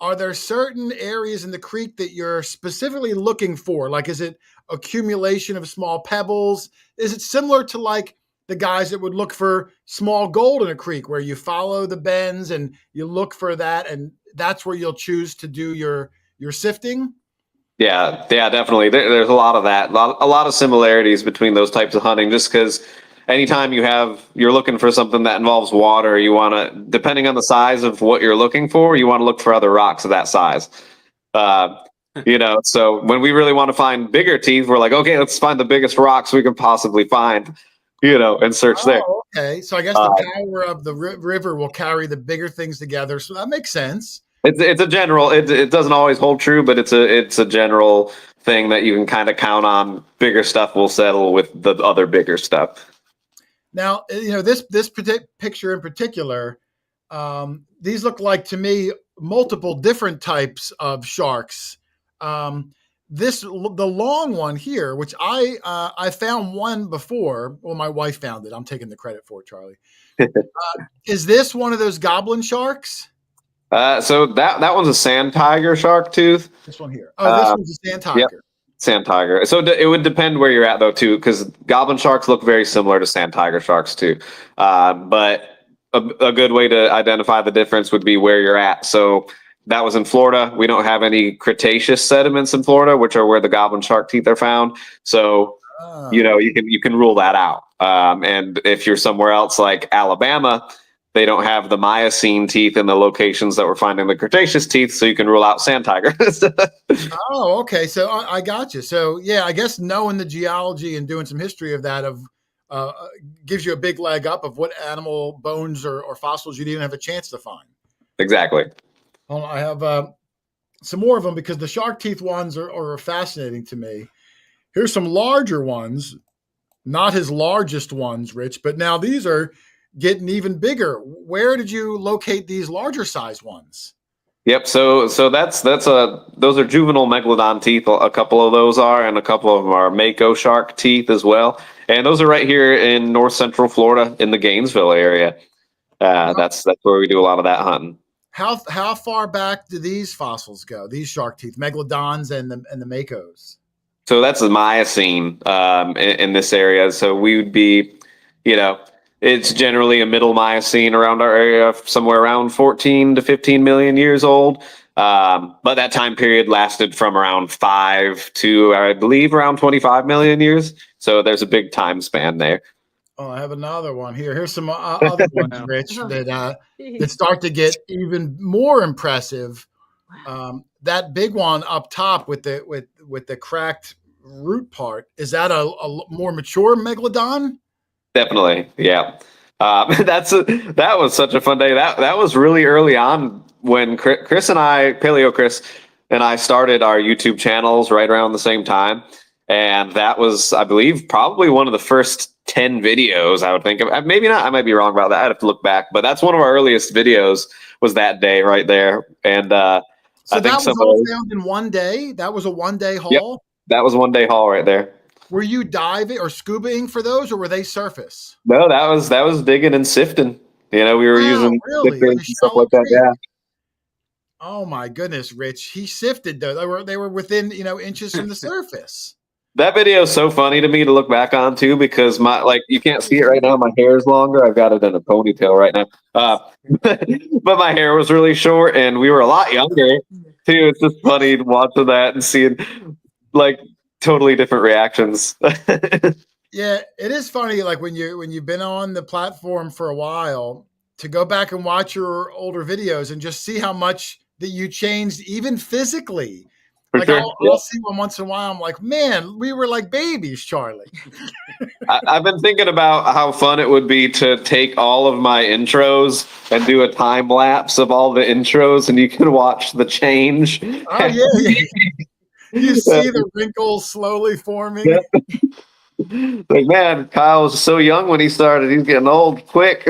are there certain areas in the creek that you're specifically looking for? Like, is it accumulation of small pebbles? Is it similar to like the guys that would look for small gold in a creek where you follow the bends and you look for that and that's where you'll choose to do your sifting? Yeah, definitely. There's a lot of that. A lot of similarities between those types of hunting, just because anytime you're looking for something that involves water, you want to, depending on the size of what you're looking for, you want to look for other rocks of that size. So when we really want to find bigger teeth, we're like, okay, let's find the biggest rocks we can possibly find, and search there. Okay. So I guess the power of the river will carry the bigger things together. So that makes sense. It's a general, it doesn't always hold true, but it's a general thing that you can kind of count on. Bigger stuff will settle with the other bigger stuff. Now, this picture in particular, these look like to me multiple different types of sharks. The long one here, which I found one before. Well, my wife found it. I'm taking the credit for it, Charlie. Is this one of those goblin sharks? So that one's a sand tiger shark tooth. This one here. Oh, this one's a sand tiger. Yep. Sand tiger. So it would depend where you're at, though, too, because goblin sharks look very similar to sand tiger sharks, too. But a good way to identify the difference would be where you're at. So that was in Florida. We don't have any Cretaceous sediments in Florida, which are where the goblin shark teeth are found. So, you can rule that out. And if you're somewhere else like Alabama, they don't have the Miocene teeth in the locations that we're finding the Cretaceous teeth, so you can rule out sand tigers. Oh, okay. So I got you. So yeah, I guess knowing the geology and doing some history of that gives you a big leg up of what animal bones or fossils you didn't have a chance to find. Exactly. Well, I have some more of them because the shark teeth ones are fascinating to me. Here's some larger ones, not his largest ones, Rich, but now these are getting even bigger. Where did you locate these larger size ones? Yep. So those are juvenile megalodon teeth. A couple of those are, and a couple of them are mako shark teeth as well. And those are right here in north central Florida in the Gainesville area. That's where we do a lot of that hunting. How far back do these fossils go? These shark teeth, megalodons and the makos. So that's the Miocene in this area. So we would be, it's generally a middle Miocene around our area, somewhere around 14 to 15 million years old. But that time period lasted from around 5 to, I believe, around 25 million years. So there's a big time span there. Oh, I have another one here. Here's some other ones, Rich, that start to get even more impressive. That big one up top with the cracked root part, is that a more mature megalodon? Definitely, yeah. That was such a fun day. That was really early on when Chris and I, Paleo Chris and I, started our YouTube channels right around the same time, and that was, I believe, probably one of the first 10 videos I would think of. Maybe not. I might be wrong about that. I'd have to look back, but that's one of our earliest videos. Was that day right there, and so I think that was all found in one day. That was a 1 day haul. Yep. That was 1 day haul right there. Were you diving or scubaing for those, or were they surface? No, that was digging and sifting. We were using and stuff like that. Yeah. Oh my goodness, Rich! He sifted though. They were within inches from the surface. That video is so funny to me to look back on too, because you can't see it right now. My hair is longer. I've got it in a ponytail right now. But my hair was really short, and we were a lot younger too. It's just funny watching that and seeing like totally different reactions. Yeah, it is funny. Like when you've been on the platform for a while, to go back and watch your older videos and just see how much that you changed, even physically. For Like sure. I'll see one once in a while. I'm like, man, we were like babies, Charlie. I've been thinking about how fun it would be to take all of my intros and do a time lapse of all the intros, and you can watch the change. Oh yeah. You see the wrinkles slowly forming. Yep. Like, man, Kyle was so young when he started. He's getting old quick.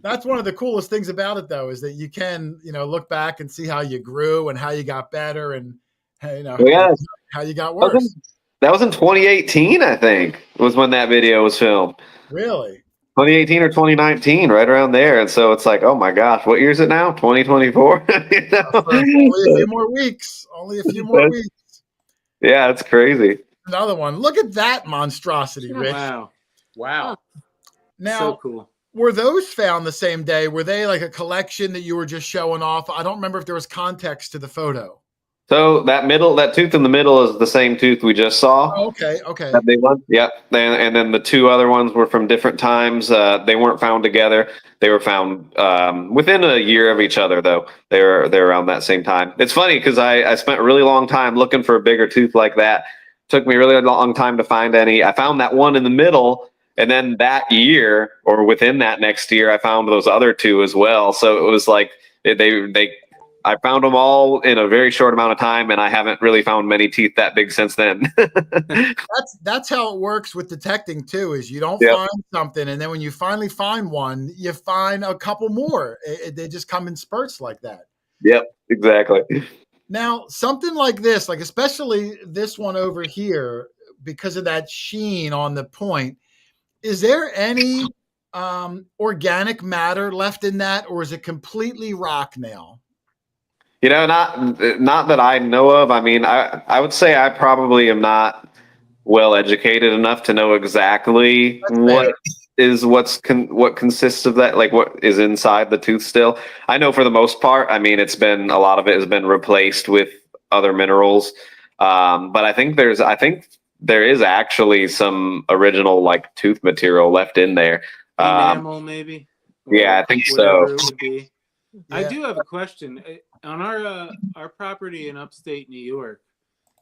That's one of the coolest things about it, though, is that you can, look back and see how you grew and how you got better and, how you got worse. That was in 2018, I think, was when that video was filmed. Really? 2018 or 2019, right around there. And so it's like, oh my gosh, what year is it now? 2024? Only a few more weeks. Only a few more weeks. Yeah, it's crazy. Another one. Look at that monstrosity, Rich. Wow. Now, so cool. Were those found the same day? Were they like a collection that you were just showing off? I don't remember if there was context to the photo. So that tooth in the middle is the same tooth we just saw. Oh, okay. That big one. Yep. And then the two other ones were from different times. They weren't found together. They were found within a year of each other, though. They're around that same time. It's funny because I spent a really long time looking for a bigger tooth like that. Took me a really long time to find any. I found that one in the middle, and then that year or within that next year, I found those other two as well. So it was like I found them all in a very short amount of time, and I haven't really found many teeth that big since then. That's how it works with detecting too. Is you don't find something, and then when you finally find one, you find a couple more. They just come in spurts like that. Yep, exactly. Now, something like this, like especially this one over here, because of that sheen on the point, is there any organic matter left in that, or is it completely rock now? Not that I know of. I mean, I would say I probably am not well educated enough to know exactly what consists of that, like what is inside the tooth still. I know for the most part, I mean, a lot of it has been replaced with other minerals. But I think there is actually some original like tooth material left in there. Enamel, maybe. Yeah, I think so. It would be. Yeah. I do have a question. On our property in upstate New York,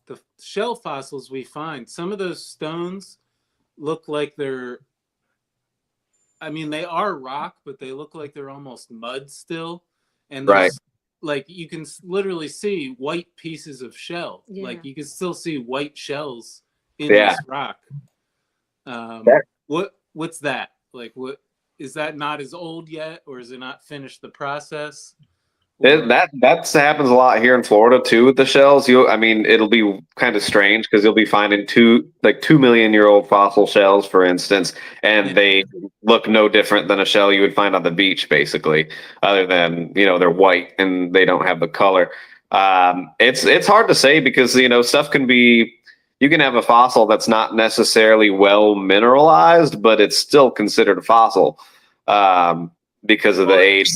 the shell fossils we find, some of those stones look like they're, I mean, they are rock, but they look like they're almost mud still. And like you can literally see white pieces of shell. Yeah. Like you can still see white shells in this rock. What's that? Like, what is that? Not as old yet, or is it not finished the process? That happens a lot here in Florida too with the shells. It'll be kind of strange because you'll be finding 2 million-year-old fossil shells, for instance, and they look no different than a shell you would find on the beach, basically, other than they're white and they don't have the color. It's hard to say because stuff can be. You can have a fossil that's not necessarily well mineralized, but it's still considered a fossil because of the age.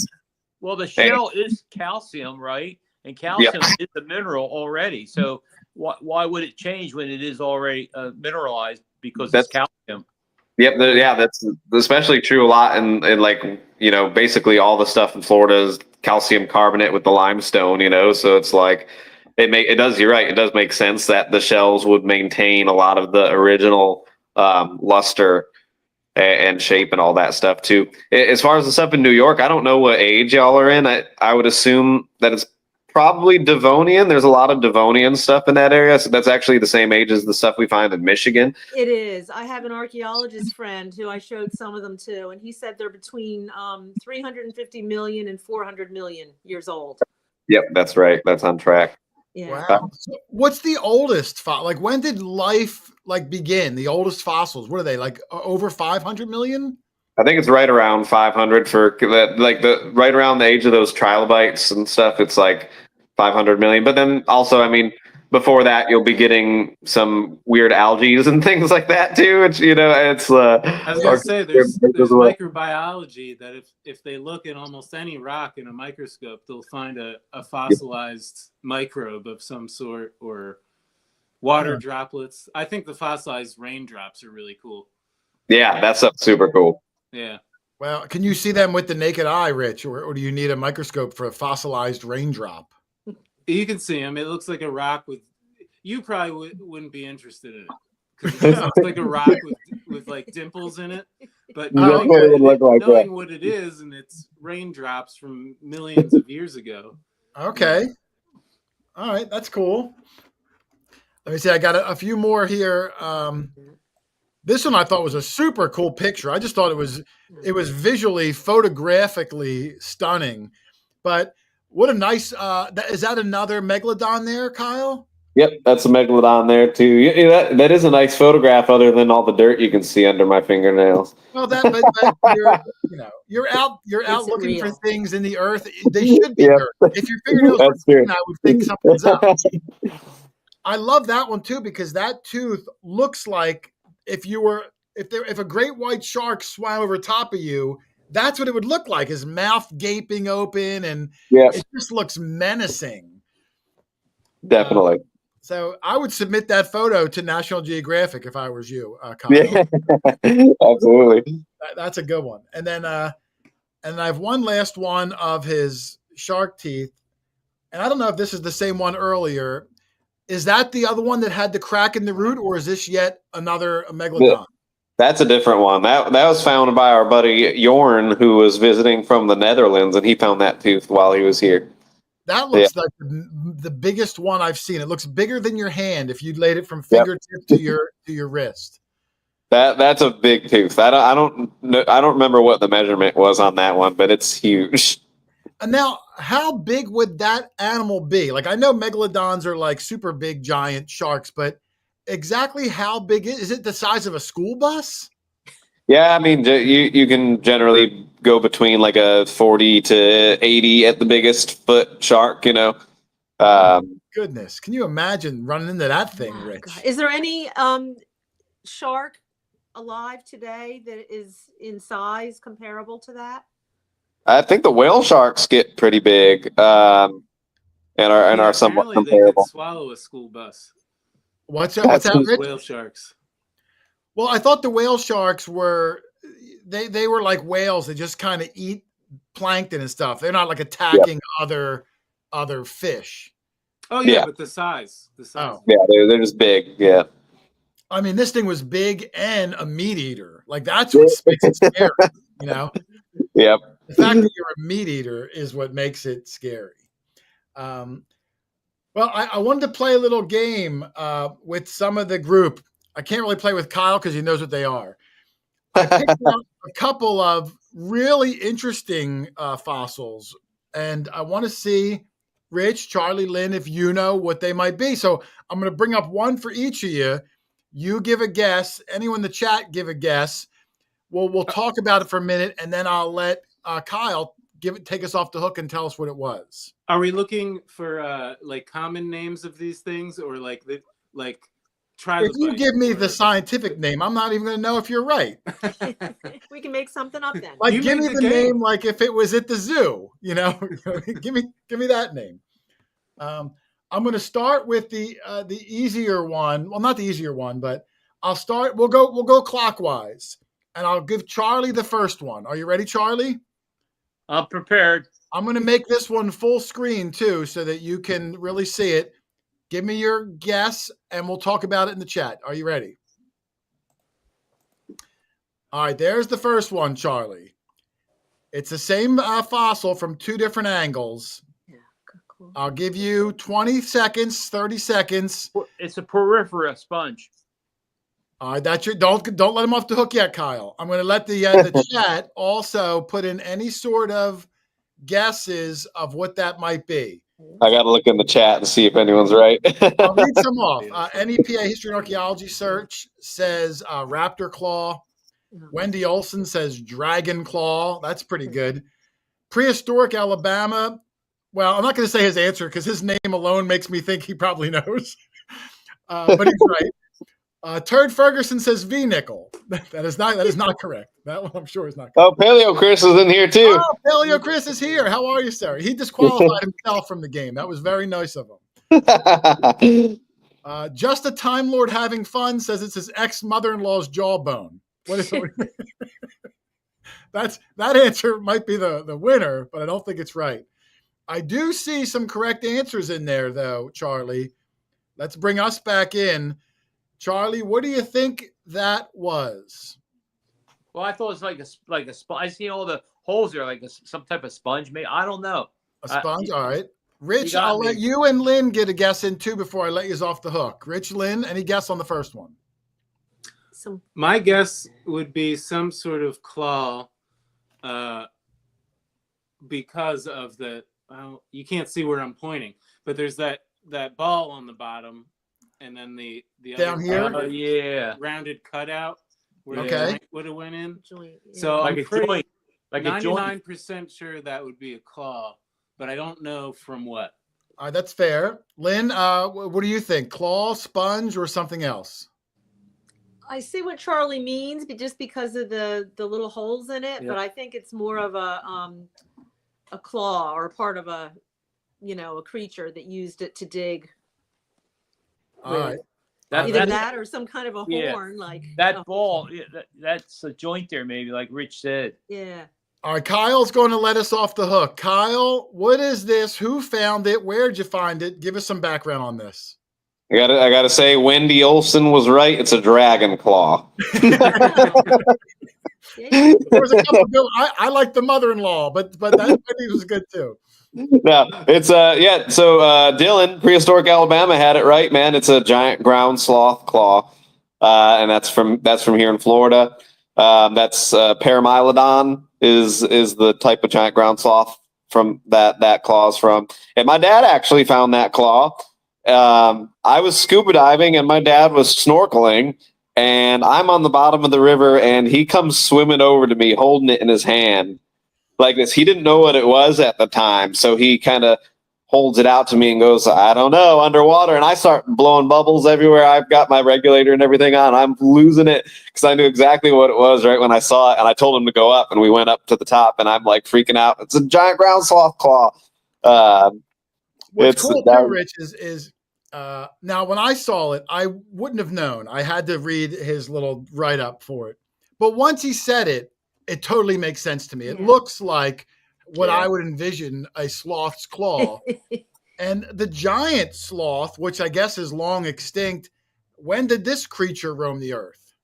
Well, the shell is calcium, right? And calcium is a mineral already. So why would it change when it is already mineralized? Because it's calcium. Yep. That's especially true a lot in basically all the stuff in Florida is calcium carbonate with the limestone, so it's like you're right. It does make sense that the shells would maintain a lot of the original luster and shape and all that stuff too. As far as the stuff in New York, I don't know what age y'all are in. I would assume that it's probably Devonian. There's a lot of Devonian stuff in that area. So that's actually the same age as the stuff we find in Michigan. It is. I have an archaeologist friend who I showed some of them to, and he said they're between 350 million and 400 million years old. Yep, that's right. That's on track. Yeah. Wow. So what's the oldest like when did life begin? The oldest fossils, what are they, like over 500 million? I think it's right around 500 for that, right around the age of those trilobites and stuff. It's like 500 million. But then also, before that, you'll be getting some weird algae and things like that too. It's it's. I was gonna say there's microbiology that if they look at almost any rock in a microscope, they'll find a fossilized microbe of some sort, or water droplets. I think the fossilized raindrops are really cool. Yeah, that's super cool. Yeah. Well, can you see them with the naked eye, Rich, or do you need a microscope for a fossilized raindrop? You can see them. It looks like a rock with. You probably wouldn't be interested in it because it looks like a rock with like dimples in it. But knowing what it is, and it's raindrops from millions of years ago. Okay. All right, that's cool. Let me see. I got a few more here. This one I thought was a super cool picture. I just thought it was visually, photographically stunning. But what a nice is that another megalodon there, Kyle? Yep, that's a megalodon there too. Yeah, that is a nice photograph, other than all the dirt you can see under my fingernails. Well, but you're out looking for things in the earth. They should be dirt. If your fingernails were clean, I would think something's up. I love that one too, because that tooth looks like if a great white shark swam over top of you, that's what it would look like. His mouth gaping open, and it just looks menacing. Definitely. So I would submit that photo to National Geographic if I was you, Kyle. Yeah, absolutely. That's a good one. And then I have one last one of his shark teeth. And I don't know if this is the same one earlier. Is that the other one that had the crack in the root, or is this yet another megalodon? That's a different one. That was found by our buddy Jorn, who was visiting from the Netherlands, and he found that tooth while he was here. That looks like the biggest one I've seen. It looks bigger than your hand if you laid it from fingertip to your wrist. That's a big tooth. I don't remember what the measurement was on that one, but it's huge. And now, how big would that animal be? Like, I know megalodons are like super big, giant sharks, but exactly how big is it? The size of a school bus? Yeah, I mean, you can generally go between like a 40 to 80 at the biggest foot shark, Goodness, can you imagine running into that thing, Rich? God. Is there any shark alive today that is in size comparable to that? I think the whale sharks get pretty big, and are somewhat comparable. They could swallow a school bus. What's that, Rich? Whale sharks. Well, I thought the whale sharks were they were like whales. They just kind of eat plankton and stuff. They're not like attacking other fish. Oh yeah, but the size. Oh. Yeah, they're just big. Yeah. I mean, this thing was big and a meat eater. Like, that's what makes it scary. Yep. The fact that you're a meat eater is what makes it scary. Well, I wanted to play a little game with some of the group. I can't really play with Kyle because he knows what they are. I picked out a couple of really interesting fossils, and I want to see, Rich, Charlie, Lynn, if you know what they might be. So I'm going to bring up one for each of you. You give a guess. Anyone in the chat give a guess. We'll talk about it for a minute, and then I'll let Kyle take us off the hook and tell us what it was. Are we looking for like common names of these things, or like if you give me the scientific name, I'm not even going to know if you're right. We can make something up then. Like, give me the name, like if it was at the zoo, give me that name. I'm going to start with the easier one. Well, not the easier one, but I'll start. We'll go clockwise, and I'll give Charlie the first one. Are you ready, Charlie? I'm prepared. I'm going to make this one full screen too, so that you can really see it. Give me your guess, and we'll talk about it in the chat. Are you ready? All right, there's the first one, Charlie. It's the same fossil from two different angles. Yeah, cool. I'll give you 20 seconds, 30 seconds. It's a porifera sponge. All right, that's don't let him off the hook yet, Kyle. I'm going to let the chat also put in any sort of guesses of what that might be. I got to look in the chat and see if anyone's right. I'll read some off. NEPA History and Archaeology Search says raptor claw. Wendy Olson says dragon claw. That's pretty good. Prehistoric Alabama. Well, I'm not going to say his answer because his name alone makes me think he probably knows. But he's right. Turd Ferguson says V-nickel. That is not correct. That one I'm sure is not correct. Oh, Paleo Chris is in here too. Oh, Paleo Chris is here. How are you, sir? He disqualified himself from the game. That was very nice of him. Just a Time Lord having fun says it's his ex-mother-in-law's jawbone. What is it? That answer might be the winner, but I don't think it's right. I do see some correct answers in there, though, Charlie. Let's bring us back in. Charlie, what do you think that was? Well, I thought it was like a sponge. I see all the holes there, like some type of sponge. Maybe I don't know. A sponge. All right, Rich. I'll let you and Lynn get a guess in too before I let you off the hook. Rich, Lynn, any guess on the first one? My guess would be some sort of claw, because of the. Well, you can't see where I'm pointing, but there's that ball on the bottom, and then the down other here. Rounded cutout where okay. the joint would have went in. Joint, yeah. So like I'm a pretty joint, like 99% sure that would be a claw, but I don't know from what. All right, that's fair. Lynn, what do you think? Claw, sponge, or something else? I see what Charlie means, but just because of the little holes in it, but I think it's more of a claw or part of a creature that used it to dig. All right. Either that or some kind of a horn, like that ball. Yeah, that's a joint there, maybe, like Rich said. Yeah. All right, Kyle's going to let us off the hook. Kyle, what is this? Who found it? Where'd you find it? Give us some background on this. I gotta say, Wendy Olson was right. It's a dragon claw. There was a couple of I like the mother-in-law, but that Wendy was good too. No, it's So Dylan, prehistoric Alabama, had it right, man. It's a giant ground sloth claw, and that's from here in Florida. That's Paramylodon is the type of giant ground sloth from that claw's from. And my dad actually found that claw. I was scuba diving and my dad was snorkeling, and I'm on the bottom of the river, and he comes swimming over to me holding it in his hand like this. He didn't know what it was at the time, so he kind of holds it out to me and goes, I don't know, underwater. And I start blowing bubbles everywhere. I've got my regulator and everything on. I'm losing it because I knew exactly what it was right when I saw it. And I told him to go up, and we went up to the top, and I'm like freaking out. It's a giant ground sloth claw. What's cool too, Rich, is now when I saw it, I wouldn't have known. I had to read his little write-up for it. But once he said it, it totally makes sense to me. It looks like what I would envision a sloth's claw. And the giant sloth, which I guess is long extinct, when did this creature roam the earth?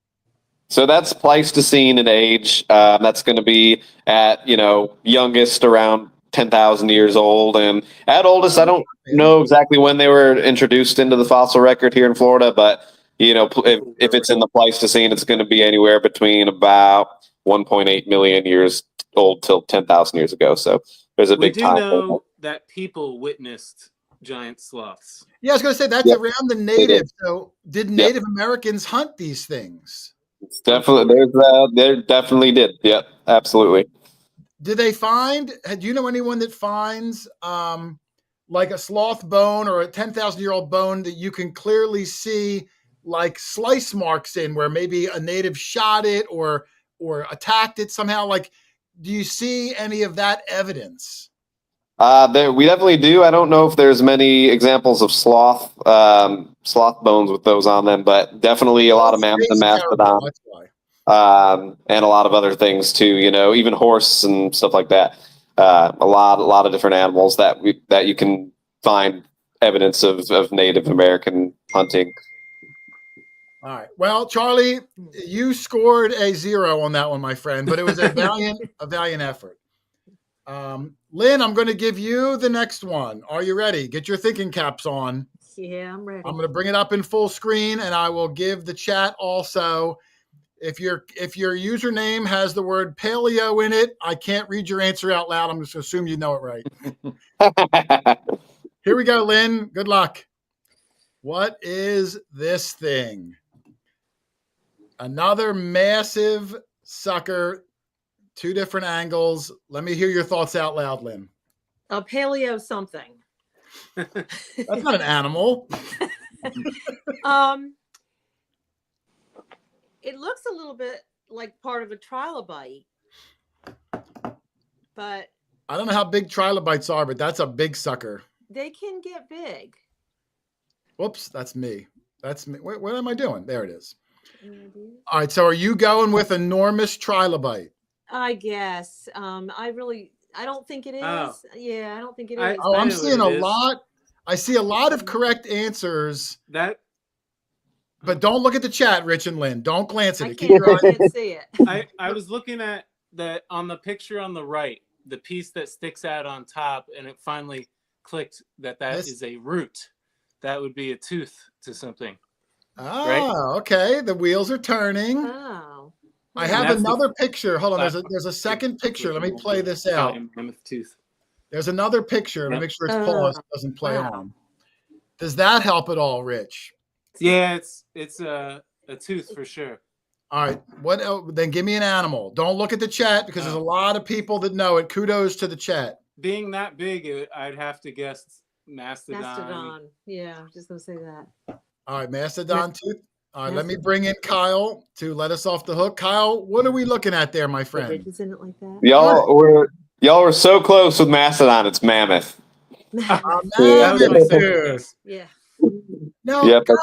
So that's Pleistocene in age. That's going to be at, youngest around 10,000 years old. And at oldest, I don't know exactly when they were introduced into the fossil record here in Florida, but, if it's in the Pleistocene, it's going to be anywhere between about 1.8 million years old till 10,000 years ago. So there's a big time. We do know that people witnessed giant sloths. Yeah, I was going to say that's around the native. So did Native Americans hunt these things? It's definitely, they definitely did. Yep, absolutely. Did they find, do you know anyone that finds like a sloth bone or a 10,000-year-old bone that you can clearly see like slice marks in where maybe a native shot it or attacked it somehow? Like, do you see any of that evidence? We definitely do. I don't know if there's many examples of sloth bones with those on them, but definitely a lot of mammoth and mastodon, and a lot of other things too. Even horse and stuff like that. A lot of different animals that you can find evidence of Native American hunting. All right. Well, Charlie, you scored a 0 on that one, my friend, but it was a valiant effort. Lynn, I'm going to give you the next one. Are you ready? Get your thinking caps on. Yeah, I'm ready. I'm going to bring it up in full screen, and I will give the chat also. If your username has the word paleo in it, I can't read your answer out loud. I'm just going to assume you know it right. Here we go, Lynn. Good luck. What is this thing? Another massive sucker, 2 different angles. Let me hear your thoughts out loud, Lynn. A paleo something. That's not an animal. It looks a little bit like part of a trilobite, but I don't know how big trilobites are, but that's a big sucker. They can get big. Whoops, that's me. That's me. What am I doing? There it is. All right. So are you going with enormous trilobite? I guess. I don't think it is. Oh. Yeah, I don't think it is. I'm seeing a lot. I see a lot of correct answers. But don't look at the chat, Rich and Lynn. Don't glance at it. I can't see it. I was looking at on the picture on the right, the piece that sticks out on top, and it finally clicked that is a root. That would be a tooth to something. Oh, right? Okay. The wheels are turning. Oh. I have another picture. Hold on. There's a second picture. Let me play this out. Mammoth tooth. There's another picture. Let me make sure it's paused. It doesn't play on. Does that help at all, Rich? Yeah, it's a tooth for sure. All right. What else? Then give me an animal. Don't look at the chat because there's a lot of people that know it. Kudos to the chat. Being that big, I'd have to guess mastodon. Mastodon. Yeah, I was just gonna say that. All right, mastodon tooth. All right, let me bring in Kyle to let us off the hook. Kyle, what are we looking at there, my friend? Isn't it like that? Y'all were so close with mastodon. It's mammoth. Mammoth tooth. Yeah. Now, Kyle,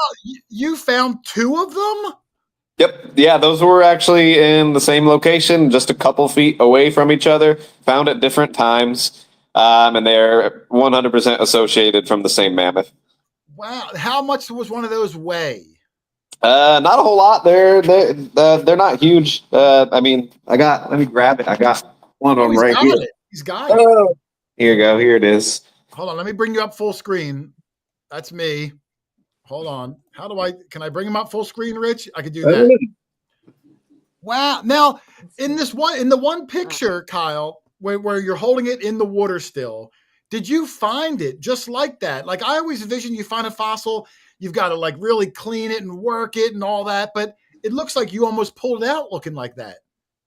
you found two of them? Yep. Yeah, those were actually in the same location, just a couple feet away from each other, found at different times, and they're 100% associated from the same mammoth. Wow. How much was one of those weigh? Not a whole lot. They're not huge. I mean, let me grab it. I got one of them right here. He's got it. Here you go. Here it is. Hold on. Let me bring you up full screen. That's me. Hold on. Can I bring him up full screen, Rich? I could do that. Wow. Now, in the one picture, Kyle, where you're holding it in the water still, did you find it just like that? Like I always envision you find a fossil, you've got to like really clean it and work it and all that, but it looks like you almost pulled it out looking like that.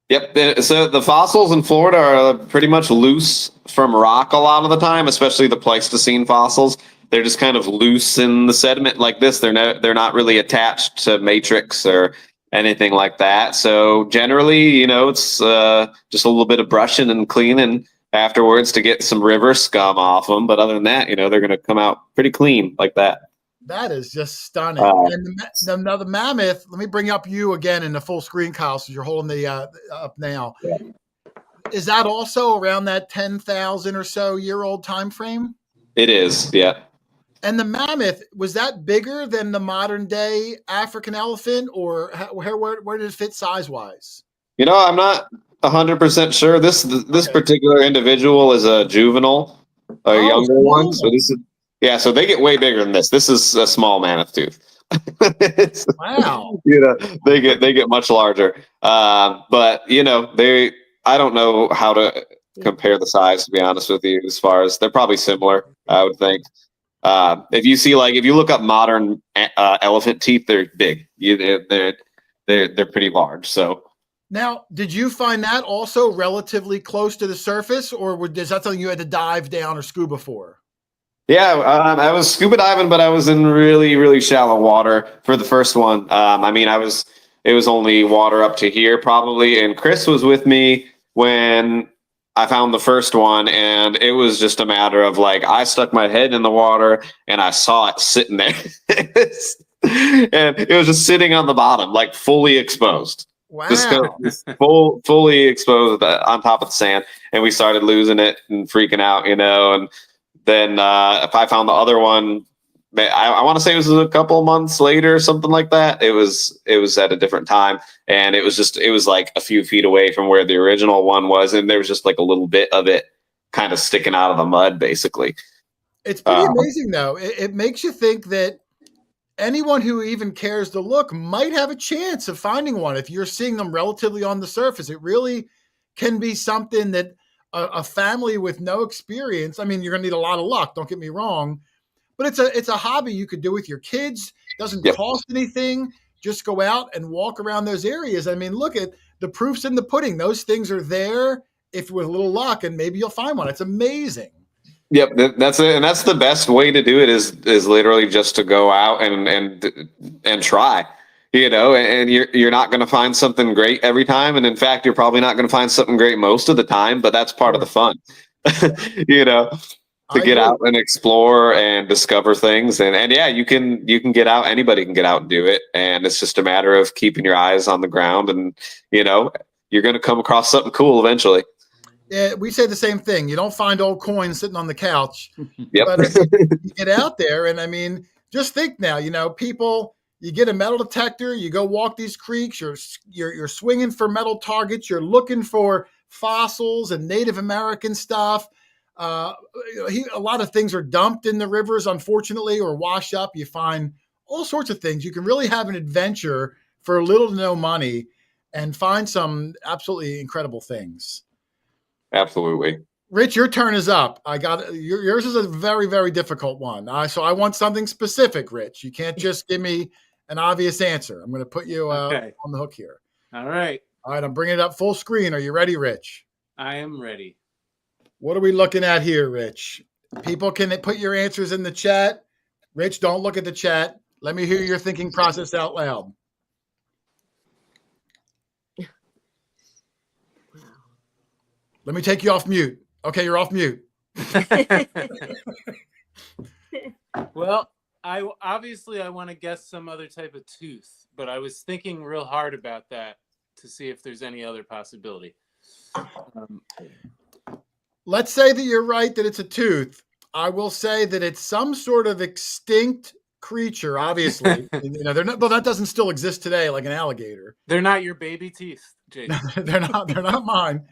Yep. So the fossils in Florida are pretty much loose from rock a lot of the time, especially the Pleistocene fossils. They're just kind of loose in the sediment like this. They're not really attached to matrix or anything like that. So generally, it's just a little bit of brushing and cleaning afterwards to get some river scum off them. But other than that, they're going to come out pretty clean like that. That is just stunning. And the mammoth, let me bring up you again in the full screen, Kyle, so you're holding the up now. Yeah. Is that also around that 10,000 or so year old time frame? It is, yeah. And the mammoth, was that bigger than the modern day African elephant, or where did it fit size wise? I'm not 100% sure. This particular individual is a juvenile, younger one. So this is. Yeah, so they get way bigger than this. This is a small mammoth tooth. Wow. They get much larger. But I don't know how to compare the size, to be honest with you, as far as they're probably similar, I would think. If you look up modern elephant teeth, they're big. They're pretty large. So now, did you find that also relatively close to the surface, or is that something you had to dive down or scuba for? Yeah, I was scuba diving, but I was in really, really shallow water for the first one. It was only water up to here probably. And Chris was with me when I found the first one, and it was just a matter of I stuck my head in the water and I saw it sitting there. And it was just sitting on the bottom, fully exposed. Wow. Just fully exposed on top of the sand. And we started losing it and freaking out, and then if I found the other one, I want to say it was a couple months later or something like that. It was at a different time, and it was like a few feet away from where the original one was, and there was just like a little bit of it kind of sticking out of the mud, basically. It's pretty amazing, though. It makes you think that anyone who even cares to look might have a chance of finding one. If you're seeing them relatively on the surface, it really can be something that a family with no experience, you're going to need a lot of luck, don't get me wrong, but it's a hobby you could do with your kids. Doesn't cost anything. Just go out and walk around those areas. Look at the proofs in the pudding. Those things are there if with a little luck, and maybe you'll find one. It's amazing. Yep, that's it, and that's the best way to do it is literally just to go out and try. And you're not going to find something great every time. And in fact, you're probably not going to find something great most of the time, but that's part of the fun, to get out and explore and discover things. And yeah, you can get out. Anybody can get out and do it. And it's just a matter of keeping your eyes on the ground, and you're going to come across something cool eventually. Yeah, we say the same thing. You don't find old coins sitting on the couch. Yep. But you get out there, and I mean, just think now, people, you get a metal detector, you go walk these creeks, you're swinging for metal targets, you're looking for fossils and Native American stuff. A lot of things are dumped in the rivers, unfortunately, or wash up. You find all sorts of things. You can really have an adventure for little to no money and find some absolutely incredible things. Absolutely. Rich, your turn is up. Yours is a very, very difficult one. So I want something specific, Rich. You can't just give me an obvious answer. I'm going to put you on the hook here. All right. I'm bringing it up full screen. Are you ready, Rich? I am ready. What are we looking at here, Rich? People, can they put your answers in the chat? Rich, don't look at the chat. Let me hear your thinking process out loud. Let me take you off mute. Okay, you're off mute. Well, I want to guess some other type of tooth, but I was thinking real hard about that to see if there's any other possibility. Let's say that you're right, that it's a tooth. I will say that it's some sort of extinct creature, obviously. They're not, but that doesn't still exist today, like an alligator. They're not your baby teeth, Jason. They're not mine.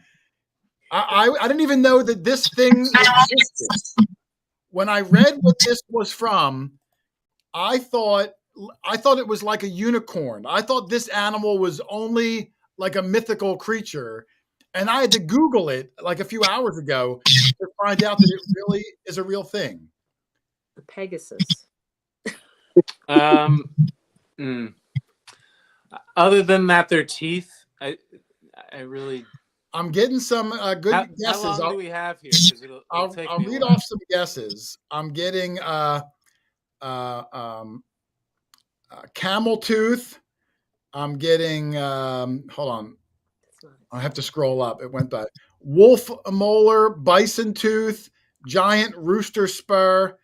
I didn't even know that this thing existed. When I read what this was from, I thought it was like a unicorn. I thought this animal was only like a mythical creature. And I had to Google it like a few hours ago to find out that it really is a real thing. The Pegasus. Other than that, their teeth, I really... I'm getting some good guesses. How long do we have here? I'll read off some guesses. I'm getting camel tooth. I'm getting, hold on. I have to scroll up. It went by. Wolf molar, bison tooth, giant rooster spur,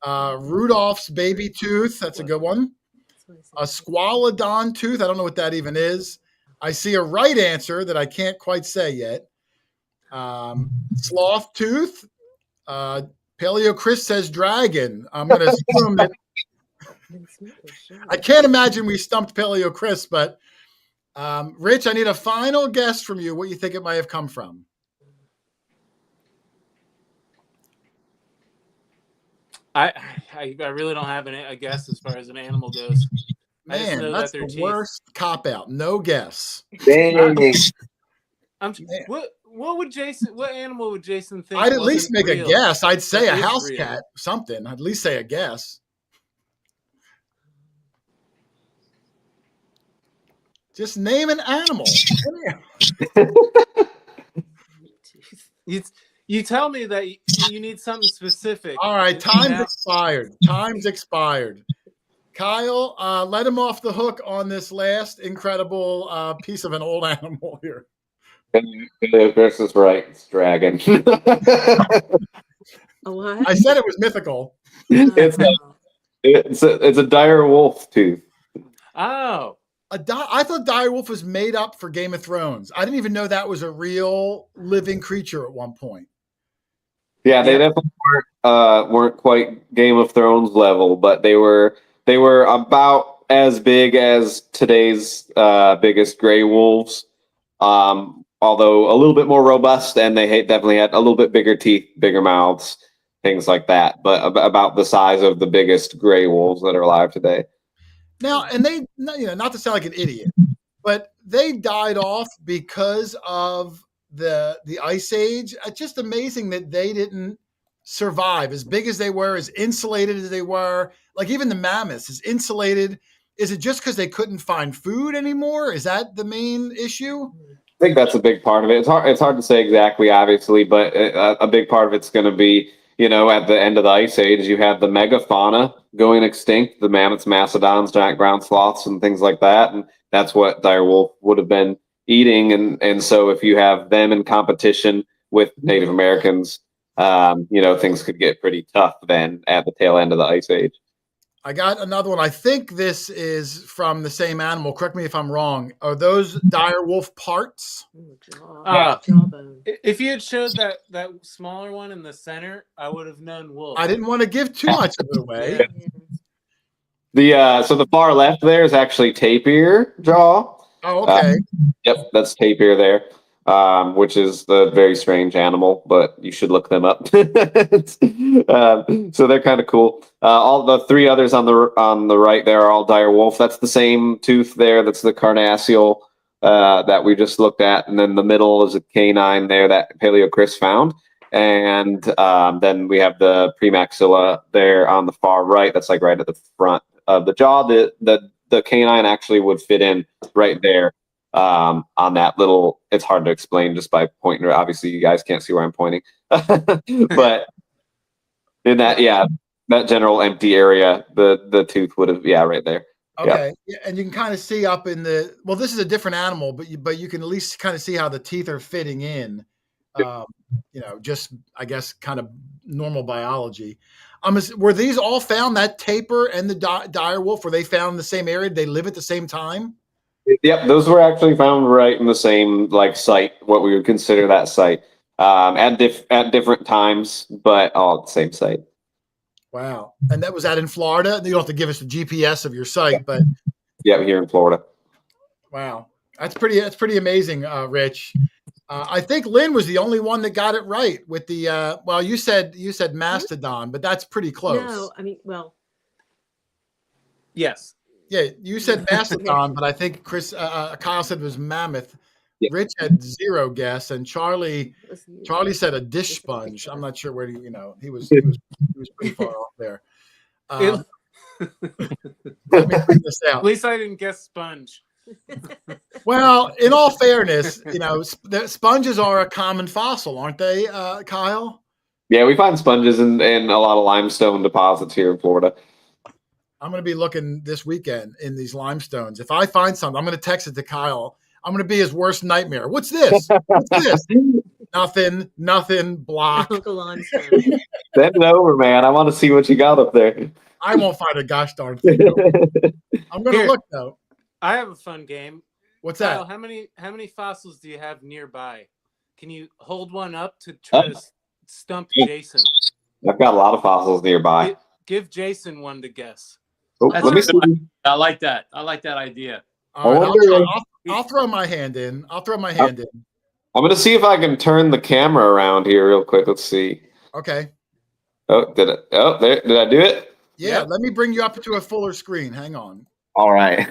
Rudolph's baby tooth. That's a good one. A squalodon tooth. I don't know what that even is. I see a right answer that I can't quite say yet. Sloth tooth. Paleo Chris says dragon. I'm going to assume that. I can't imagine we stumped Paleo Chris, but Rich, I need a final guess from you what you think it might have come from. I really don't have a guess as far as an animal goes. Man, that's the worst cop out. No guess. Dang. What animal would Jason think? I'd at least make a guess. I'd say a house real. cat, something. I'd at least say a guess. Just name an animal. You tell me that you need something specific. All right, time's expired. Time's expired. Kyle, let him off the hook on this last incredible piece of an old animal here. This is right. It's dragon. What? I said it was mythical. It's a dire wolf tooth. Oh. I thought dire wolf was made up for Game of Thrones. I didn't even know that was a real living creature at one point. Yeah, they definitely weren't quite Game of Thrones level, but they were about as big as today's biggest gray wolves, although a little bit more robust, and they definitely had a little bit bigger teeth, bigger mouths, things like that, but about the size of the biggest gray wolves that are alive today. Now, and they, not to sound like an idiot, but they died off because of the Ice Age. It's just amazing that they didn't survive. As big as they were, as insulated as they were, like even the mammoths is insulated. Is it just because they couldn't find food anymore? Is that the main issue? I think that's a big part of it. It's hard to say exactly, obviously, but a big part of it's going to be, at the end of the Ice Age, you had the megafauna going extinct, the mammoths, mastodons, giant ground sloths, and things like that. And that's what dire wolf would have been eating. And so if you have them in competition with Native Americans, things could get pretty tough then at the tail end of the Ice Age. I got another one. I think this is from the same animal. Correct me if I'm wrong. Are those dire wolf parts? If you had showed that smaller one in the center, I would have known wolf. I didn't want to give too much of it away. So the far left there is actually tapir jaw. Oh, okay. Yep, that's tapir there. Which is the very strange animal, but you should look them up. So they're kind of cool. All the three others on the right there are all dire wolf. That's the same tooth there. That's the carnassial that we just looked at, and then the middle is a canine there that Paleo Chris found, and then we have the premaxilla there on the far right. That's like right at the front of the jaw. The canine actually would fit in right there. On that little, it's hard to explain just by pointing. Obviously, you guys can't see where I'm pointing, but in that general empty area, the tooth would have, right there. Okay, yeah, and you can kind of see up in the. Well, this is a different animal, but you can at least kind of see how the teeth are fitting in. Just I guess kind of normal biology. Were these all found? That tapir and the dire wolf, were they found in the same area? Did they live at the same time? Yep, those were actually found right in the same site, what we would consider that site, at different times, but all at the same site. Wow, and that was in Florida. You don't have to give us the GPS of your site, but here in Florida. Wow, that's pretty amazing, Rich. I think Lynn was the only one that got it right with the. Well, you said mastodon, but that's pretty close. No, I mean, well, yes. Yeah, you said mastodon, but I think Kyle said it was mammoth. Yeah. Rich had 0 guess, and Charlie said a dish sponge. I'm not sure where he was pretty far off there. Let me bring this out. At least I didn't guess sponge. Well, in all fairness, sponges are a common fossil, aren't they, Kyle? Yeah, we find sponges in a lot of limestone deposits here in Florida. I'm going to be looking this weekend in these limestones. If I find something, I'm going to text it to Kyle. I'm going to be his worst nightmare. What's this? What's this? Nothing, block. Send it over, man. I want to see what you got up there. I won't find a gosh darn thing. I'm going to look, though. I have a fun game. What's Kyle, that? how many fossils do you have nearby? Can you hold one up to try to stump Jason? I've got a lot of fossils nearby. Give Jason one to guess. Let me see. I like that. I like that idea. All right, I'll throw my hand in. I'm going to see if I can turn the camera around here real quick. Let's see. Okay. Oh, did it? Oh, there. Did I do it? Yeah. Yep. Let me bring you up to a fuller screen. Hang on. All right.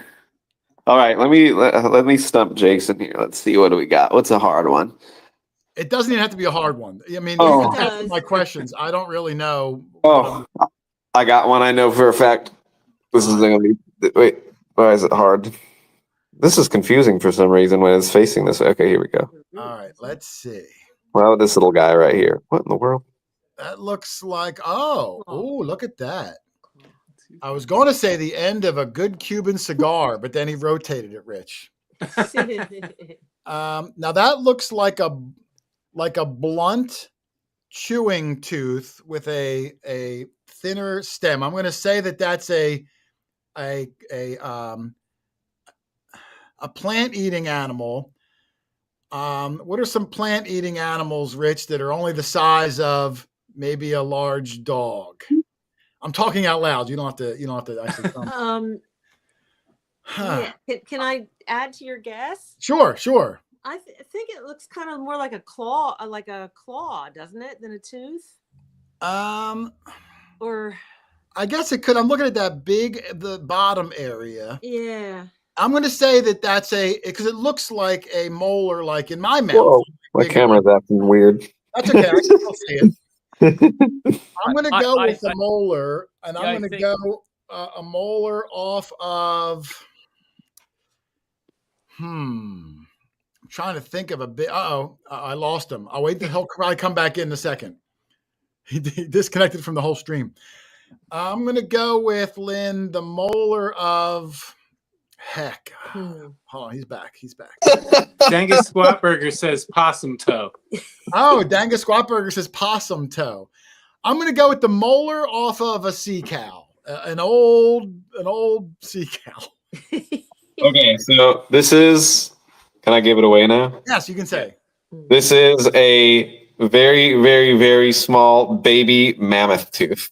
Let me stump Jason here. Let's see, what do we got? What's a hard one? It doesn't even have to be a hard one. I mean, you can ask my questions. I don't really know. Oh, I got one. I know for a fact. This is going to be. Wait, why is it hard? This is confusing for some reason when it's facing this way. Okay, here we go. All right, let's see. Well, this little guy right here. What in the world? That looks like. Oh, look at that. I was going to say the end of a good Cuban cigar, but then he rotated it, Rich. Now that looks like a blunt chewing tooth with a thinner stem. I'm going to say that that's a plant-eating animal. What are some plant-eating animals, Rich, that are only the size of maybe a large dog? I'm talking out loud. You don't have to actually come. Yeah. Can I add to your guess? Sure. I think it looks kind of more like a claw, doesn't it, than a tooth? Or I guess it could. I'm looking at the bottom area. Yeah. I'm going to say that's because it looks like a molar, like in my mouth. Whoa, my camera's acting weird. That's okay. I can still see it. I'm going to go with a molar, and I'm going to go a molar off of. I'm trying to think of a bit. I lost him. I'll wait until he'll probably come back in a second. He disconnected from the whole stream. I'm going to go with Lynn, the molar of. heck. Hold on, he's back. Dangus Squatburger says possum toe. Oh, Dangus Squatburger says possum toe. I'm going to go with the molar off of a sea cow, an old sea cow. Okay, so this is. Can I give it away now? Yes, you can say. This is a very, very, very small baby mammoth tooth.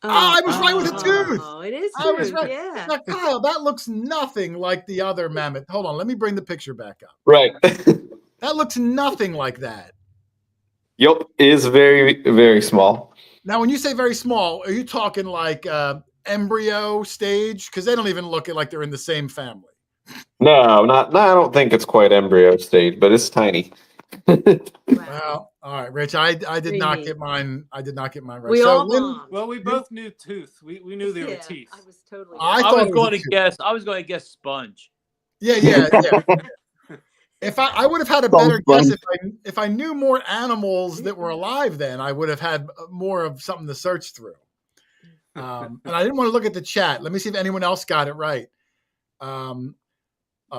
I was right with the tooth. Oh, it is. I was right. Yeah. Now, Kyle, that looks nothing like the other mammoth. Hold on, let me bring the picture back up. Right. That looks nothing like that. Yep, it is very, very small. Now, when you say very small, are you talking like embryo stage? Because they don't even look like they're in the same family. No, not. No, I don't think it's quite embryo stage, but it's tiny. Well, all right, Rich. I did not get mine. I did not get mine right. We so, all well, we both knew tooth. We knew they were teeth. I was totally. I was going to guess sponge. Yeah. If I would have had a better guess if I knew more animals that were alive, then I would have had more of something to search through. And I didn't want to look at the chat. Let me see if anyone else got it right.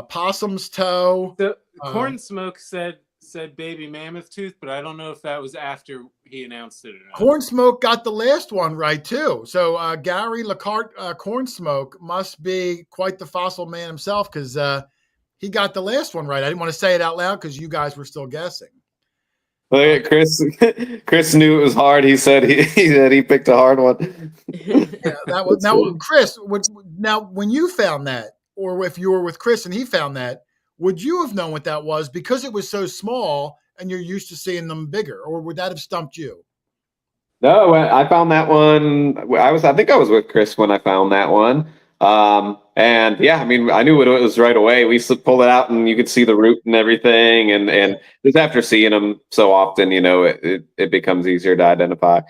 Possum's toe. So Corn Smoke said baby mammoth tooth, but I don't know if that was after he announced it or not. Corn Smoke got the last one right too. So Gary Lacarte Corn Smoke must be quite the fossil man himself because he got the last one right. I didn't want to say it out loud because you guys were still guessing. Look at Chris. Chris knew it was hard. He said he picked a hard one. Yeah, that was now, Chris. When you found that, or if you were with Chris and he found that, would you have known what that was because it was so small and you're used to seeing them bigger, or would that have stumped you? No, I found that one. I think I was with Chris when I found that one. And yeah, I mean, I knew what it was right away. We pulled it out and you could see the root and everything. And just after seeing them so often, it becomes easier to identify.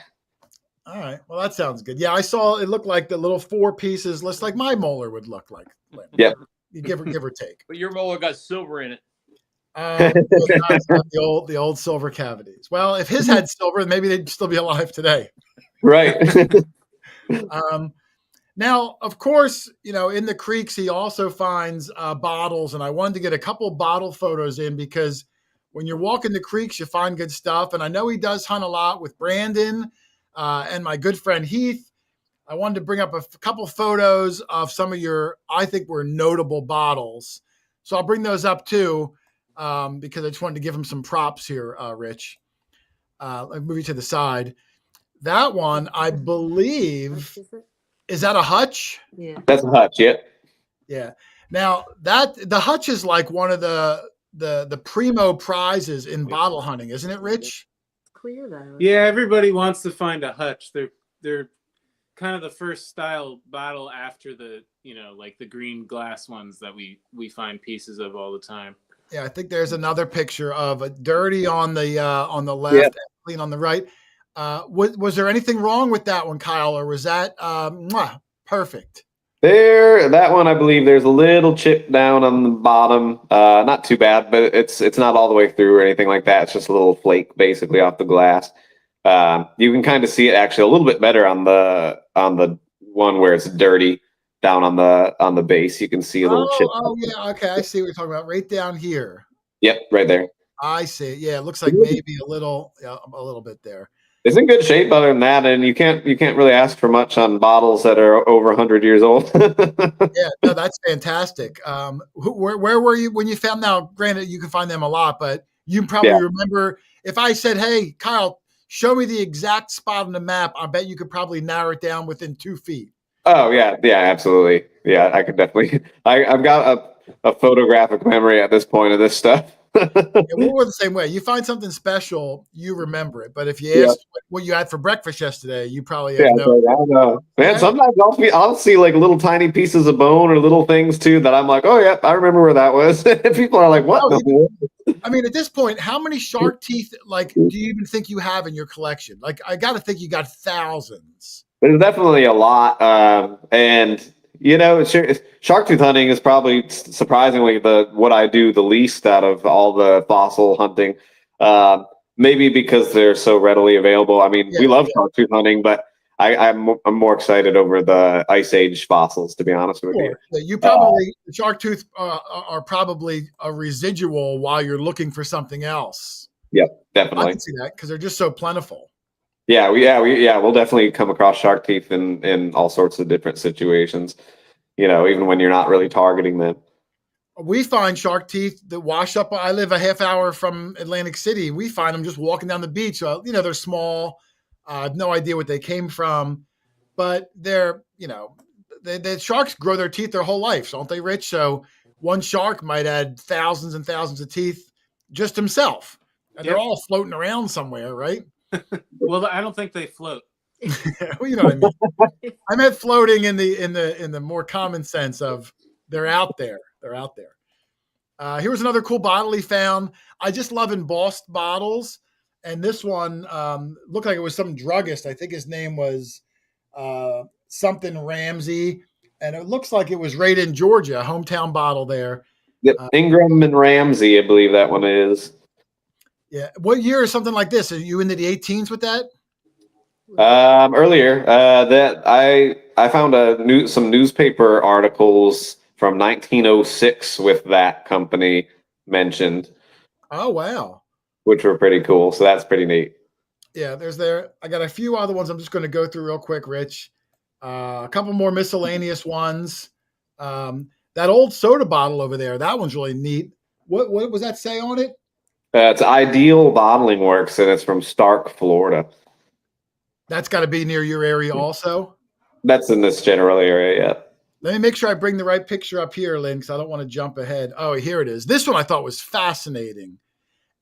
All right. Well, that sounds good. Yeah, I saw it looked like the little 4 pieces, just like my molar would look like. Yeah. Give or take. But your molar got silver in it. The old silver cavities. Well, if his had silver, maybe they'd still be alive today. Right. Now, of course, in the creeks, he also finds bottles, and I wanted to get a couple bottle photos in because when you're walking the creeks, you find good stuff. And I know he does hunt a lot with Brandon and my good friend Heath. I wanted to bring up a couple photos of some of I think were notable bottles. So I'll bring those up too because I just wanted to give him some props here, Rich. Let me move you to the side. That one, I believe... Is that a hutch? Yeah. That's a hutch, yeah. Yeah. Now the hutch is like one of the primo prizes in bottle hunting, isn't it, Rich? It's clear though. Yeah, everybody wants to find a hutch. They're kind of the first style bottle after the like the green glass ones that we find pieces of all the time. Yeah, I think there's another picture of a dirty on the left, and clean on the right. Was there anything wrong with that one, Kyle, or was that perfect? That one, I believe there's a little chip down on the bottom. Not too bad, but it's not all the way through or anything like that. It's just a little flake basically off the glass. You can kind of see it actually a little bit better on the one where it's dirty down on the base. You can see a little chip. Oh yeah, okay, I see what you're talking about. Right down here. Yep, right there. I see it. Yeah, it looks like maybe a little bit there. It's in good shape other than that, and you can't really ask for much on bottles that are over 100 years old. Yeah, no, that's fantastic. Where were you when you found? Now, granted, you can find them a lot, but you probably remember if I said, "Hey, Kyle, show me the exact spot on the map," I bet you could probably narrow it down within 2 feet. Oh yeah, absolutely. Yeah, I could definitely. I've got a photographic memory at this point of this stuff. Yeah, we're the same way. You find something special, you remember it. But if you ask what you had for breakfast yesterday, you probably have no. I know. Man, sometimes I'll see like little tiny pieces of bone or little things too that I'm like, oh yeah, I remember where that was. People are like, what? I mean, at this point, how many shark teeth do you even think you have in your collection? Like, I got to think you got thousands. There's definitely a lot, and. Shark tooth hunting is probably surprisingly what I do the least out of all the fossil hunting. Maybe because they're so readily available. I mean, we love shark tooth hunting, but I'm more excited over the Ice Age fossils, to be honest with you. Yeah, you probably the shark tooth are probably a residual while you're looking for something else. Yep, definitely. I can see that because they're just so plentiful. We'll definitely come across shark teeth in all sorts of different situations. Even when you're not really targeting them. We find shark teeth that wash up. I live a half hour from Atlantic City. We find them just walking down the beach. They're small. I have no idea what they came from, but they're, the sharks grow their teeth their whole life, don't they, Rich? So one shark might add thousands and thousands of teeth just himself, and they're all floating around somewhere, right? Well, I don't think they float. Well, you know what I mean. I meant floating in the more common sense of they're out there. They're out there. Here was another cool bottle he found. I just love embossed bottles. And this one looked like it was some druggist. I think his name was something Ramsey. And it looks like it was right in Georgia, a hometown bottle there. Yep. Ingram and Ramsey, I believe that one is. Yeah. What year is something like this? Are you into the 18s with that? Earlier, that I found some newspaper articles from 1906 with that company mentioned. Oh, wow. Which were pretty cool. So that's pretty neat. Yeah, I got a few other ones I'm just going to go through real quick, Rich. A couple more miscellaneous ones. That old soda bottle over there, that one's really neat. What was that say on it? It's Ideal Bottling Works, and it's from Stark, Florida. That's got to be near your area also? That's in this general area, yeah. Let me make sure I bring the right picture up here, Lynn, because I don't want to jump ahead. Oh, here it is. This one I thought was fascinating.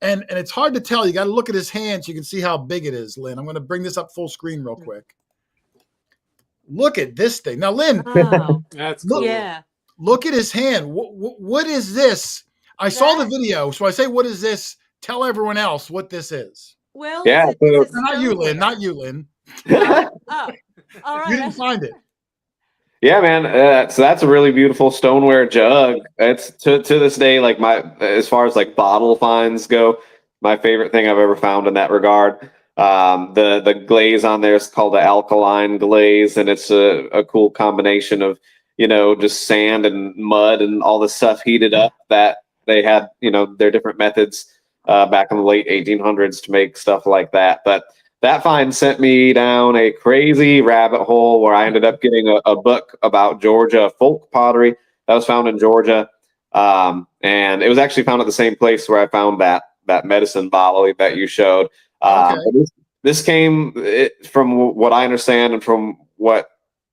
And it's hard to tell. You got to look at his hand so you can see how big it is, Lynn. I'm going to bring this up full screen real quick. Look at this thing. Now, Lynn. Wow. That's cool. Yeah. Look at his hand. What is this? I saw the video, so I say, what is this? Tell everyone else what this is. Well, yeah, not you, Lynn. Not you, Lynn. Oh, all right. You didn't find it. Yeah, man. So that's a really beautiful stoneware jug. It's to this day, like as far as like bottle finds go, my favorite thing I've ever found in that regard. The glaze on there is called the alkaline glaze, and it's a cool combination of just sand and mud and all the stuff heated up that they had their different methods back in the late 1800s to make stuff like that. But that find sent me down a crazy rabbit hole where I ended up getting a book about Georgia folk pottery that was found in Georgia. And it was actually found at the same place where I found that medicine bottle that you showed. Okay. This came from what I understand and from what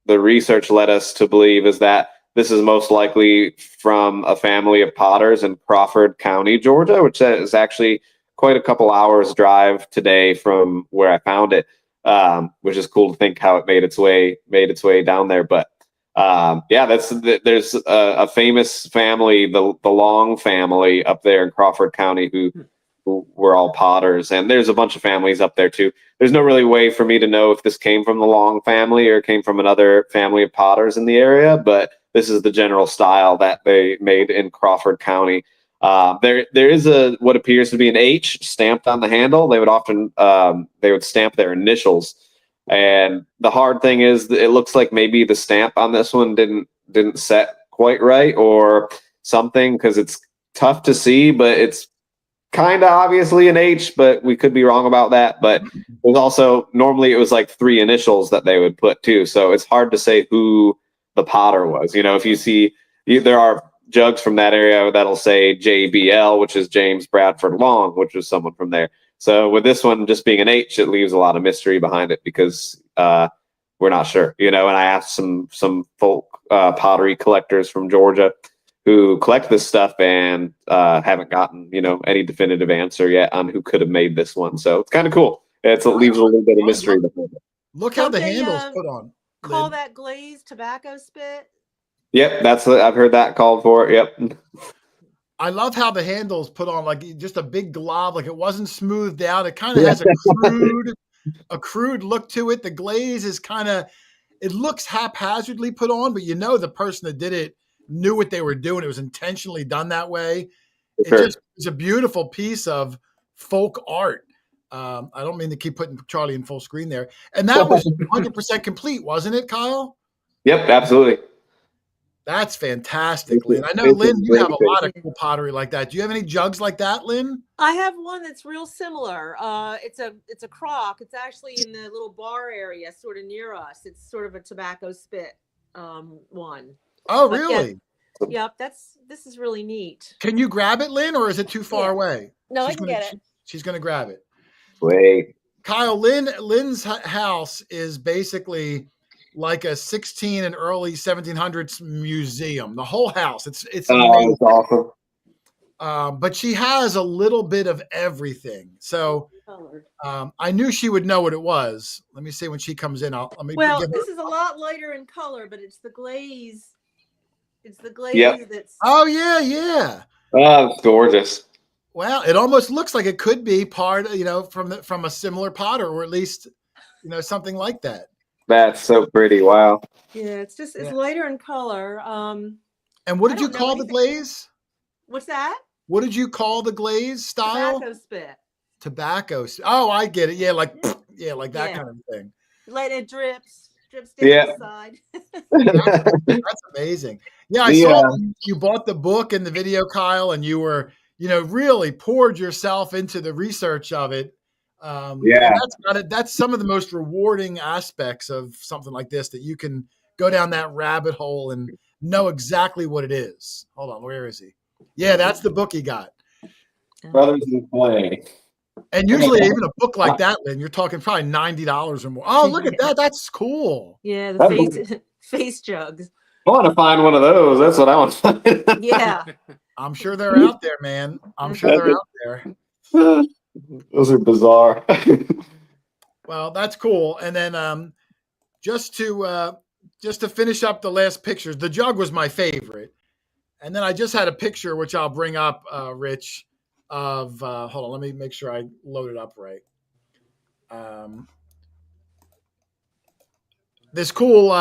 the research led us to believe is that this is most likely from a family of potters in Crawford County, Georgia, which is actually quite a couple hours drive today from where I found it, which is cool to think how it made its way down there. But there's a famous family, the Long family up there in Crawford County who were all potters, and there's a bunch of families up there too. There's no really way for me to know if this came from the Long family or came from another family of potters in the area, but this is the general style that they made in Crawford County. There is what appears to be an H stamped on the handle. They would often they would stamp their initials, and the hard thing is it looks like maybe the stamp on this one didn't set quite right or something, because it's tough to see, but it's kind of obviously an H, but we could be wrong about that. But there's also normally it was like 3 initials that they would put too, so it's hard to say who the potter was. If you see, there are jugs from that area that'll say JBL, which is James Bradford Long, which was someone from there. So with this one just being an H, it leaves a lot of mystery behind it because we're not sure. And I asked some folk pottery collectors from Georgia who collect this stuff and haven't gotten any definitive answer yet on who could have made this one. So it's kind of cool. It leaves a little bit of mystery behind it. Look how the handle's put on. Call that glaze tobacco spit? Yep, I've heard that called for. Yep. I love how the handle's put on like just a big glob, like it wasn't smoothed out. It kind of has a crude look to it. The glaze is it looks haphazardly put on, but the person that did it knew what they were doing. It was intentionally done that way. It's a beautiful piece of folk art. I don't mean to keep putting Charlie in full screen there. And that was 100% complete, wasn't it, Kyle? Yep, absolutely. That's fantastic, Lynn. I know, Lynn, you have a lot of cool pottery like that. Do you have any jugs like that, Lynn? I have one that's real similar. It's a crock. It's actually in the little bar area, sort of near us. It's sort of a tobacco spit one. Oh, really? Yeah, yep. This is really neat. Can you grab it, Lynn, or is it too far away? No, I can get it. She's going to grab it. Wait. Kyle, Lynn's house is basically like a 16 and early 1700s museum. The whole house. It's amazing. That's awesome. But she has a little bit of everything. So I knew she would know what it was. Let me see when she comes in. This is a lot lighter in color, but it's the glaze. It's the glaze that's. Oh yeah. Oh, it's gorgeous. Well, it almost looks like it could be part, from a similar potter, or at least, something like that. That's so pretty. Wow. Yeah, it's lighter in color. And what did you call the glaze? What's that? What did you call the glaze style? Tobacco spit. Oh, I get it. Yeah, like that kind of thing. Like it drips down the side. That's amazing. Yeah, I saw you bought the book and the video, Kyle, and you were, really poured yourself into the research of it. That's some of the most rewarding aspects of something like this, that you can go down that rabbit hole and know exactly what it is. Hold on, where is he? Yeah, that's the book he got. Brothers in Play. And usually even a book like that, Lynn, you're talking probably $90 or more. Oh, look at that. That's cool. Yeah, the face jugs. I want to find one of those. That's what I want to find. Yeah. I'm sure they're out there, man. I'm sure they're out there. Those are bizarre. Well, that's cool. And then just to finish up the last pictures, the jug was my favorite. And then I just had a picture, which I'll bring up, Rich, of hold on, let me make sure I load it up right. This cool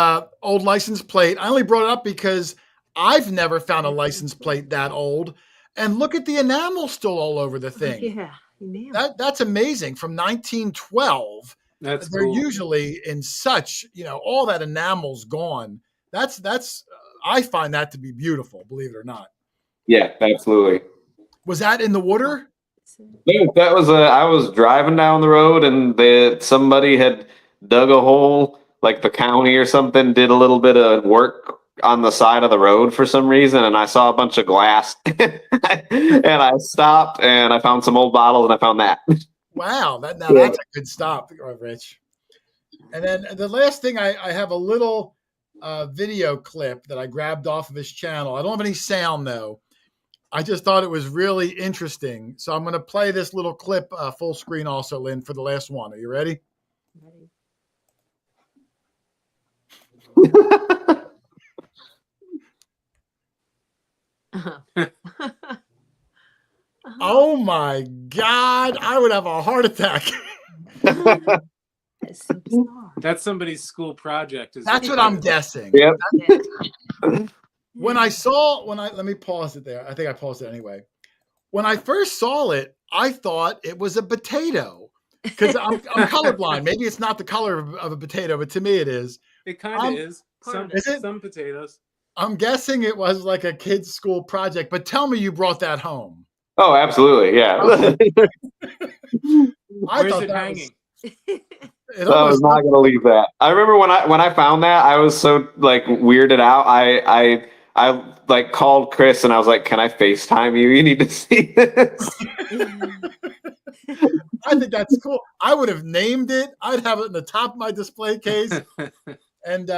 old license plate. I only brought it up because I've never found a license plate that old. And look at the enamel still all over the thing. Yeah, that's amazing. From 1912. That's they're cool. usually in such, all that enamel's gone. That's I find that to be beautiful, believe it or not. Yeah, absolutely. Was that in the water? No, that was I was driving down the road and somebody had dug a hole, like the county or something, did a little bit of work on the side of the road for some reason, and I saw a bunch of glass and I stopped and I found some old bottles and I found that. Wow, that's a good stop, Rich. And then the last thing, I have a little video clip that I grabbed off of his channel. I don't have any sound though. I just thought it was really interesting. So I'm going to play this little clip full screen also, Lynn, for the last one. Are you ready? Oh my God, I would have a heart attack. That's somebody's school project. That's what I'm guessing. Yep. Let me pause it there. I think I paused it anyway. When I first saw it, I thought it was a potato because I'm colorblind. Maybe it's not the color of a potato, but to me it is. It kind of is. Some potatoes. I'm guessing it was like a kid's school project, but tell me you brought that home. Oh, absolutely. Yeah. Where's it hanging? I was not going to leave that. I remember when I found that, I was so weirded out. I called Chris and I was like, "Can I FaceTime you? You need to see this." I think that's cool. I would have named it. I'd have it in the top of my display case. And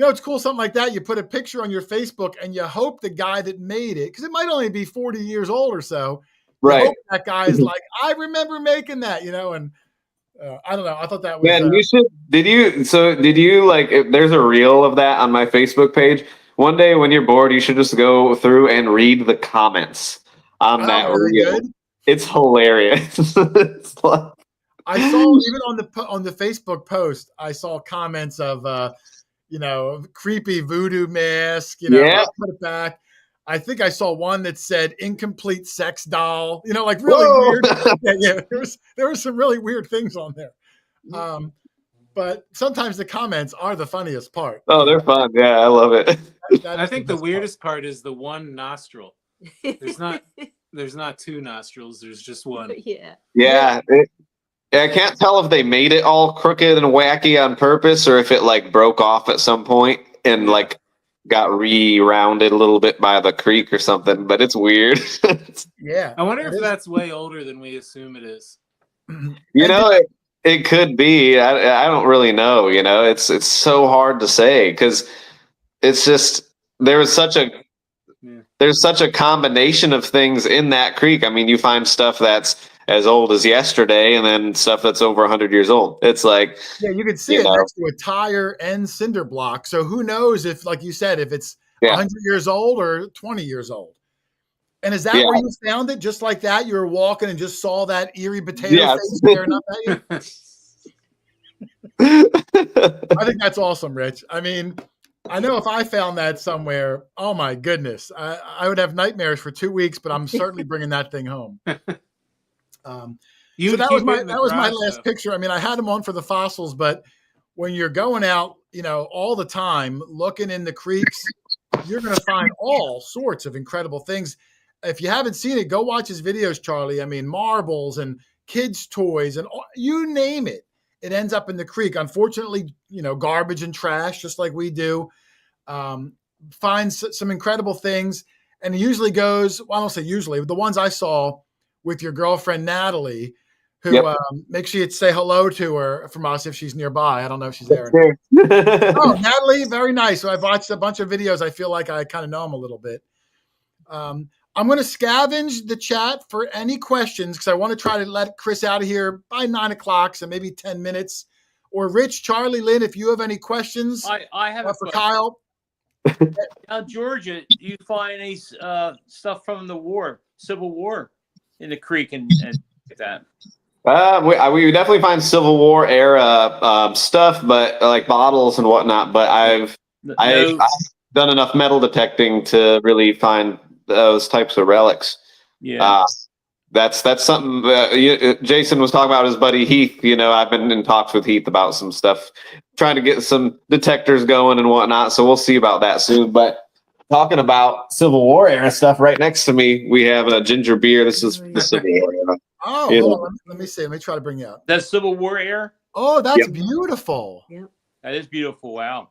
it's cool, something like that. You put a picture on your Facebook and you hope the guy that made it, because it might only be 40 years old or so. Right. Hope that guy is like, I remember making that, and I don't know. I thought that was. Man, you should. Did you if there's a reel of that on my Facebook page. One day when you're bored, you should just go through and read the comments on that reel. Good. It's hilarious. It's like, I saw even on the Facebook post, I saw comments of creepy voodoo mask, put it back. I think I saw one that said incomplete sex doll, like really weird. Yeah, there was some really weird things on there. But sometimes the comments are the funniest part. Oh, they're fun. Yeah, I love it. I think the weirdest part is the one nostril. There's not two nostrils. There's just one. Yeah. Yeah. I can't tell if they made it all crooked and wacky on purpose or if it like broke off at some point and like got re-rounded a little bit by the creek or something, but it's weird. Yeah. I wonder if that's way older than we assume it is. It could be. I don't really know. It's so hard to say because it's just there's such a combination of things in that creek. I mean, you find stuff that's as old as yesterday, and then stuff that's over 100 years old. It's like you can see it next to a tire and cinder block. So who knows if, like you said, if it's 100 years old or 20 years old. And is that where you found it? Just like that? You were walking and just saw that eerie potato face staring up at you? I think that's awesome, Rich. I mean, I know if I found that somewhere, oh my goodness, I would have nightmares for 2 weeks, but I'm certainly bringing that thing home. So that was my last picture. I mean, I had them on for the fossils, but when you're going out, all the time looking in the creeks, you're going to find all sorts of incredible things. If you haven't seen it, go watch his videos, Charlie. I mean, marbles and kids' toys and you name it. It ends up in the creek. Unfortunately, garbage and trash, just like we do. Finds some incredible things. And it usually goes, well, I don't say usually, the ones I saw with your girlfriend, Natalie, who make sure you say hello to her from us if she's nearby. I don't know if she's there. Oh, Natalie, very nice. So I've watched a bunch of videos. I feel like I kind of know them a little bit. I'm going to scavenge the chat for any questions because I want to try to let Chris out of here by 9 o'clock, so maybe 10 minutes. Or Rich, Charlie, Lynn, if you have any questions I have for Kyle. Now, Georgia, do you find any stuff from the Civil War in the creek and that? We definitely find Civil War era stuff, but like bottles and whatnot. But I've done enough metal detecting to really find those types of relics. Yeah, that's something Jason was talking about his buddy Heath. I've been in talks with Heath about some stuff, trying to get some detectors going and whatnot. So we'll see about that soon. But talking about Civil War era stuff, right next to me, we have a ginger beer. This is the Civil War era. Oh, hold on. Let me see. Let me try to bring you up. That's Civil War era? Oh, that's beautiful. Yep. That is beautiful. Wow.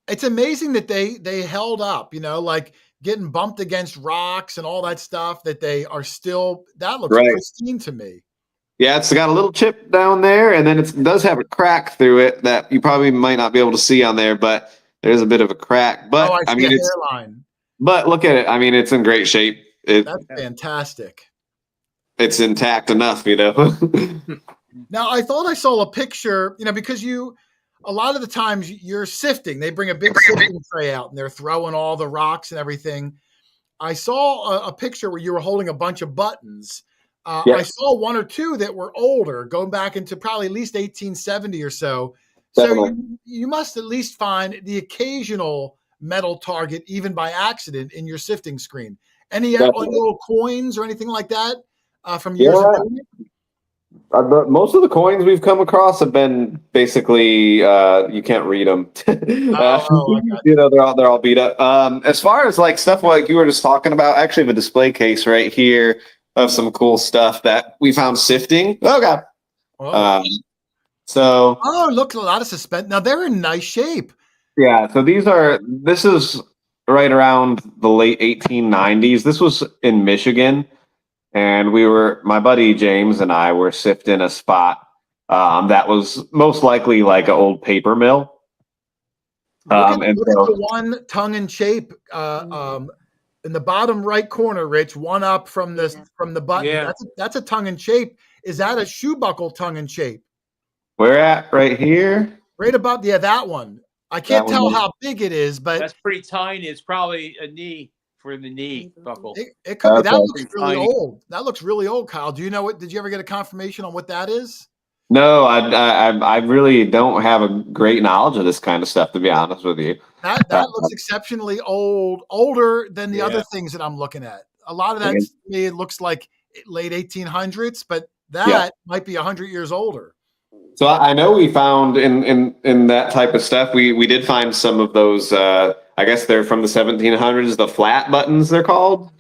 It's amazing that they held up, like getting bumped against rocks and all that stuff, that they are still, that looks pristine to me. Yeah, it's got a little chip down there, and then it does have a crack through it that you probably might not be able to see on there, but there's a bit of a crack. But I mean, it's hairline. But look at it. I mean, it's in great shape. That's fantastic. It's intact enough, Now, I thought I saw a picture, because a lot of the times you're sifting. They bring a big sifting tray out and they're throwing all the rocks and everything. I saw a picture where you were holding a bunch of buttons. I saw one or two that were older, going back into probably at least 1870 or so. Definitely. So you must at least find the occasional metal target, even by accident, in your sifting screen. Any little coins or anything like that from years ago? Most of the coins we've come across have been basically you can't read them. They're all beat up. As far as like stuff like you were just talking about, I actually have a display case right here of some cool stuff that we found sifting. Oh god. Look, a lot of suspense. Now they're in nice shape. Yeah, so this is right around the late 1890s. This was in Michigan. And my buddy James and I were sifting a spot that was most likely like an old paper mill. Look at the one tongue and shape in the bottom right corner, Rich. One up from the button. Yeah. That's a tongue and shape. Is that a shoe buckle tongue and shape? We're at right here. Right above, that one. I can't tell how big it is, but that's pretty tiny. It's probably a knee. For the knee buckle. It could be. That looks really old. That looks really old, Kyle. Do you know what? Did you ever get a confirmation on what that is? No, I really don't have a great knowledge of this kind of stuff, to be honest with you. That looks exceptionally older than the other things that I'm looking at. A lot of that to me, it looks like late 1800s, but that might be 100 years older. So I know we found in that type of stuff, we did find some of those. I guess they're from the 1700s. The flat buttons, they're called.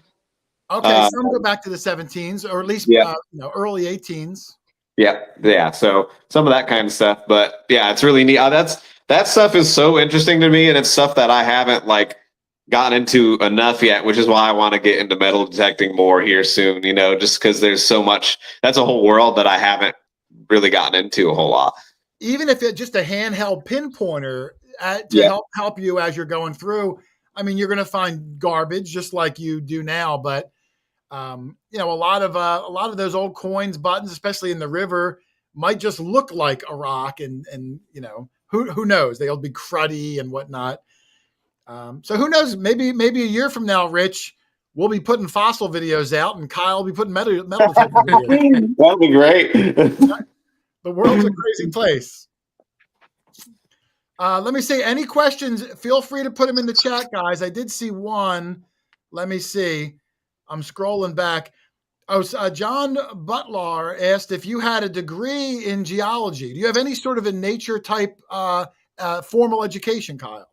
Okay, some go back to the 17s, or at least early 18s. Yeah. So some of that kind of stuff, but yeah, it's really neat. That stuff is so interesting to me, and it's stuff that I haven't like gotten into enough yet, which is why I want to get into metal detecting more here soon. Just because there's so much. That's a whole world that I haven't really gotten into a whole lot. Even if it's just a handheld pinpointer to help you as you're going through. I mean, you're going to find garbage just like you do now, but a lot of those old coins, buttons, especially in the river, might just look like a rock, and who knows? They'll be cruddy and whatnot. So who knows? Maybe a year from now, Rich, we'll be putting fossil videos out, and Kyle will be putting metal detecting videos. That'd be great. The world's a crazy place. Let me see. Any questions? Feel free to put them in the chat, guys. I did see one. Let me see. I'm scrolling back. John Butler asked if you had a degree in geology. Do you have any sort of a nature type formal education, Kyle?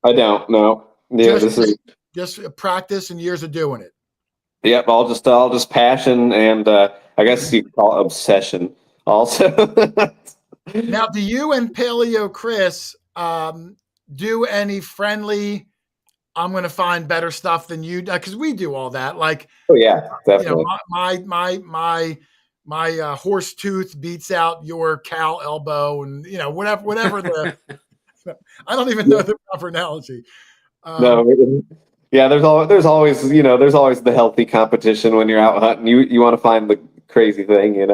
I don't. No. Yeah, this is just practice and years of doing it. Yep, all just passion, and I guess you could call it obsession also. Now, do you and Paleo Chris do any friendly? I'm going to find better stuff than you, because we do all that. Like, oh yeah, definitely. My horse tooth beats out your cow elbow, and whatever the. I don't even know the proper analogy. No, yeah. There's always the healthy competition when you're out hunting. You want to find the crazy thing,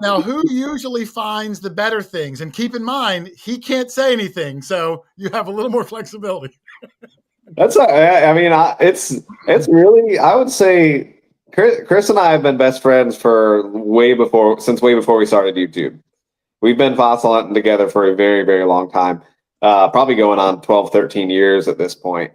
Now, who usually finds the better things? And keep in mind, he can't say anything, so you have a little more flexibility. That's. I mean, it's really. I would say Chris and I have been best friends since way before we started YouTube. We've been fossil hunting together for a very, very long time, probably going on 12, 13 years at this point.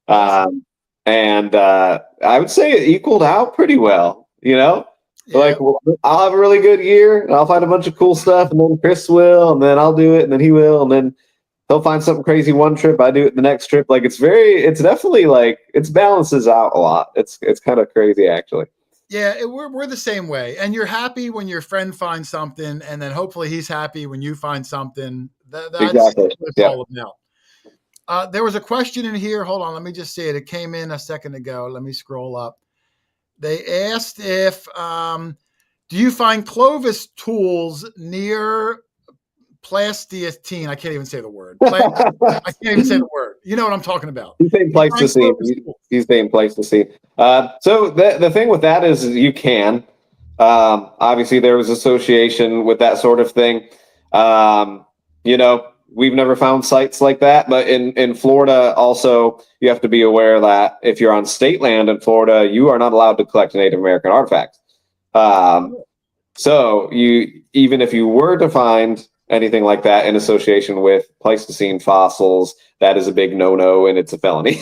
And I would say it equaled out pretty well, Like, I'll have a really good year, and I'll find a bunch of cool stuff, and then Chris will, and then I'll do it, and then he will, and then he'll find something crazy one trip, I do it the next trip. Like, it's definitely like, it balances out a lot. It's kind of crazy, actually. Yeah, we're the same way. And you're happy when your friend finds something, and then hopefully he's happy when you find something. That's exactly what it's all about. There was a question in here. Hold on, let me just see it. It came in a second ago. Let me scroll up. They asked if do you find Clovis tools near Plastine? I can't even say the word. I can't even say the word. You know what I'm talking about. He's saying Pleistocene. He's saying Pleistocene. So the thing with that is you can. Obviously, there was association with that sort of thing. We've never found sites like that, but in Florida, also, you have to be aware that if you're on state land in Florida, you are not allowed to collect Native American artifacts. So even if you were to find anything like that in association with Pleistocene fossils, that is a big no-no, and it's a felony.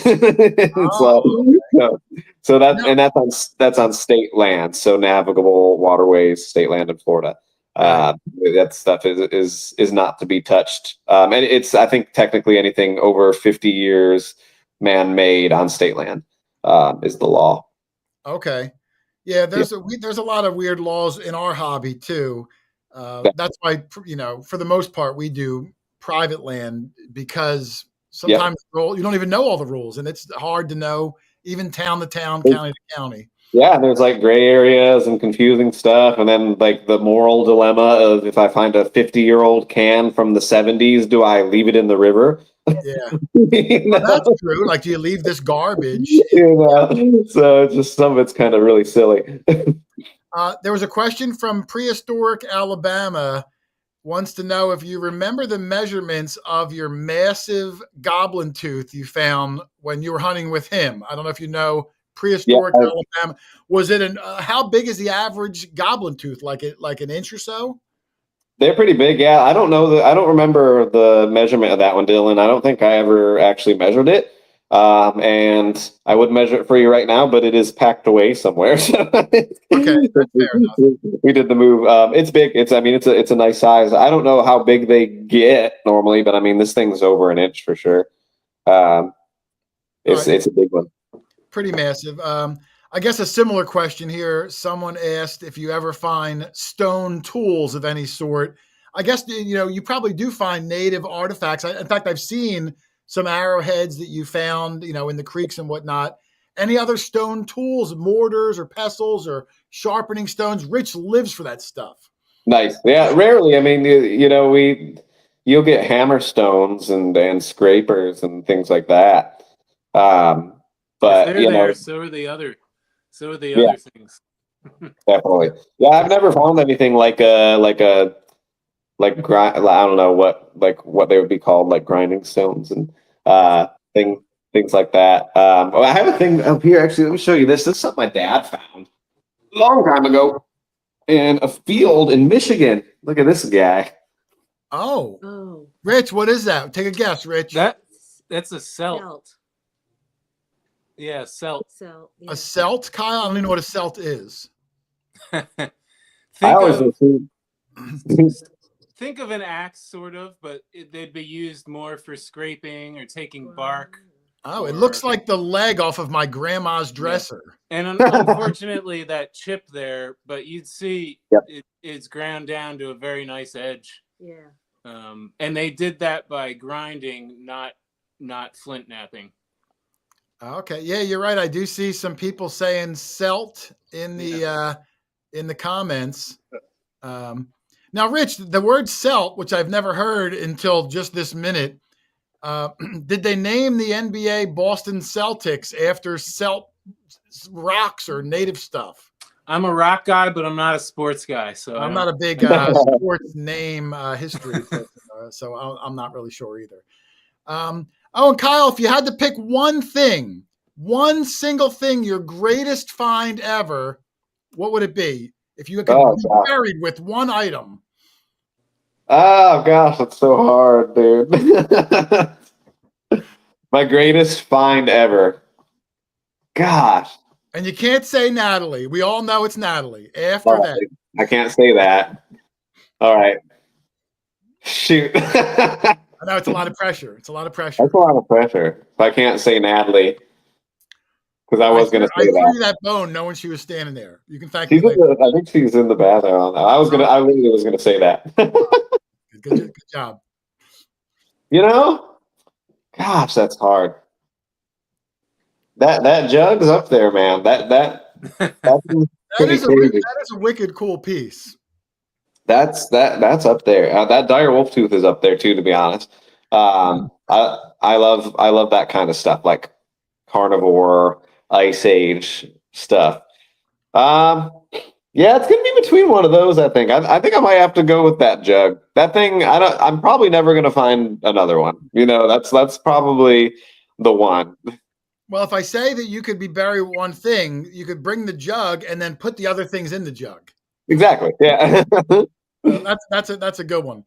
So that's on state land, so navigable waterways, state land in Florida. That stuff is not to be touched, and it's, I think, technically anything over 50 years man-made on state land is the law. Okay, yeah. There's a lot of weird laws in our hobby too. That's why, for the most part, we do private land, because sometimes you don't even know all the rules, and it's hard to know, even town to town, county to county. Yeah, and there's like gray areas and confusing stuff, and then like the moral dilemma of, if I find a 50-year-old can from the 70s, do I leave it in the river? Yeah, that's true. Like, do you leave this garbage? So it's just, some of it's kind of really silly. There was a question from Prehistoric Alabama. Wants to know if you remember the measurements of your massive goblin tooth you found when you were hunting with him. I don't know if you know Prehistoric Alabama. Was it how big is the average goblin tooth? Like an inch or so? They're pretty big, yeah. I don't know I don't remember the measurement of that one, Dylan. I don't think I ever actually measured it. And I would measure it for you right now, but it is packed away somewhere. Okay, that's fair enough. We did the move. It's big. It's a nice size. I don't know how big they get normally, but I mean this thing's over an inch for sure. It's a big one. Pretty massive. I guess a similar question here. Someone asked if you ever find stone tools of any sort. I guess you probably do find native artifacts. In fact, I've seen some arrowheads that you found, in the creeks and whatnot. Any other stone tools, mortars or pestles or sharpening stones? Rich lives for that stuff. Nice. Yeah, rarely. I mean, you'll get hammer stones and scrapers and things like that. But they're there, so are the other things. Definitely. Yeah, I've never found anything like grind. I don't know what they would be called, like grinding stones and things like that. I have a thing up here. Actually, let me show you this. This is something my dad found a long time ago in a field in Michigan. Look at this guy. Oh. Rich, what is that? Take a guess, Rich. That's a celt. Yeah, celt. Yeah. A celt, Kyle? I don't even know what a celt is. Think of an axe, sort of, but they'd be used more for scraping or taking bark. Oh, it looks like the leg off of my grandma's dresser. Yeah. And unfortunately, that chip there, but you'd see it's ground down to a very nice edge. Yeah. And they did that by grinding, not flint knapping. Okay. Yeah, you're right. I do see some people saying celt in the comments. Now, Rich, the word celt, which I've never heard until just this minute, did they name the NBA Boston Celtics after celt rocks or native stuff? I'm a rock guy, but I'm not a sports guy. So I'm not a big sports name history person, so I'm not really sure either. And Kyle, if you had to pick one single thing, your greatest find ever, what would it be? If you could be buried with one item. Oh gosh, that's so hard, dude. My greatest find ever. Gosh. And you can't say Natalie. We all know it's Natalie. After that. I can't say that. All right. Shoot. I know it's a lot of pressure. It's a lot of pressure. That's a lot of pressure. If I can't say Natalie. Because I was going to say that. I threw that bone knowing she was standing there. You can thank me later. I think she's in the bathroom. I literally was going to say that. Good job. Gosh, that's hard. That jug's up there, man. That is a wicked cool piece. That's up there. That dire wolf tooth is up there too, to be honest. I love that kind of stuff, like carnivore, Ice Age stuff. Yeah, it's gonna be between one of those. I think I might have to go with that jug. That thing, I'm probably never gonna find another one. That's probably the one. Well, if I say that you could be buried with one thing, you could bring the jug and then put the other things in the jug. Exactly. Yeah. That's a good one.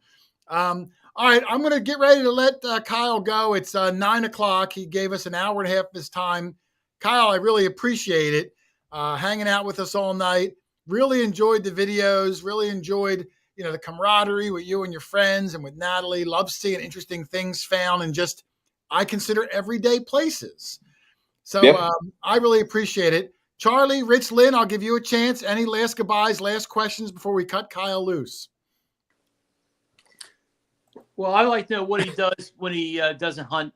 All right, I'm gonna get ready to let Kyle go. It's 9:00. He gave us an hour and a half of his time. Kyle, I really appreciate it. Hanging out with us all night. Really enjoyed the videos. Really enjoyed, the camaraderie with you and your friends and with Natalie. Love seeing interesting things found in just, I consider, everyday places. So I really appreciate it. Charlie, Rich, Lynn, I'll give you a chance. Any last goodbyes, last questions before we cut Kyle loose? Well, I'd like to know what he does when he doesn't hunt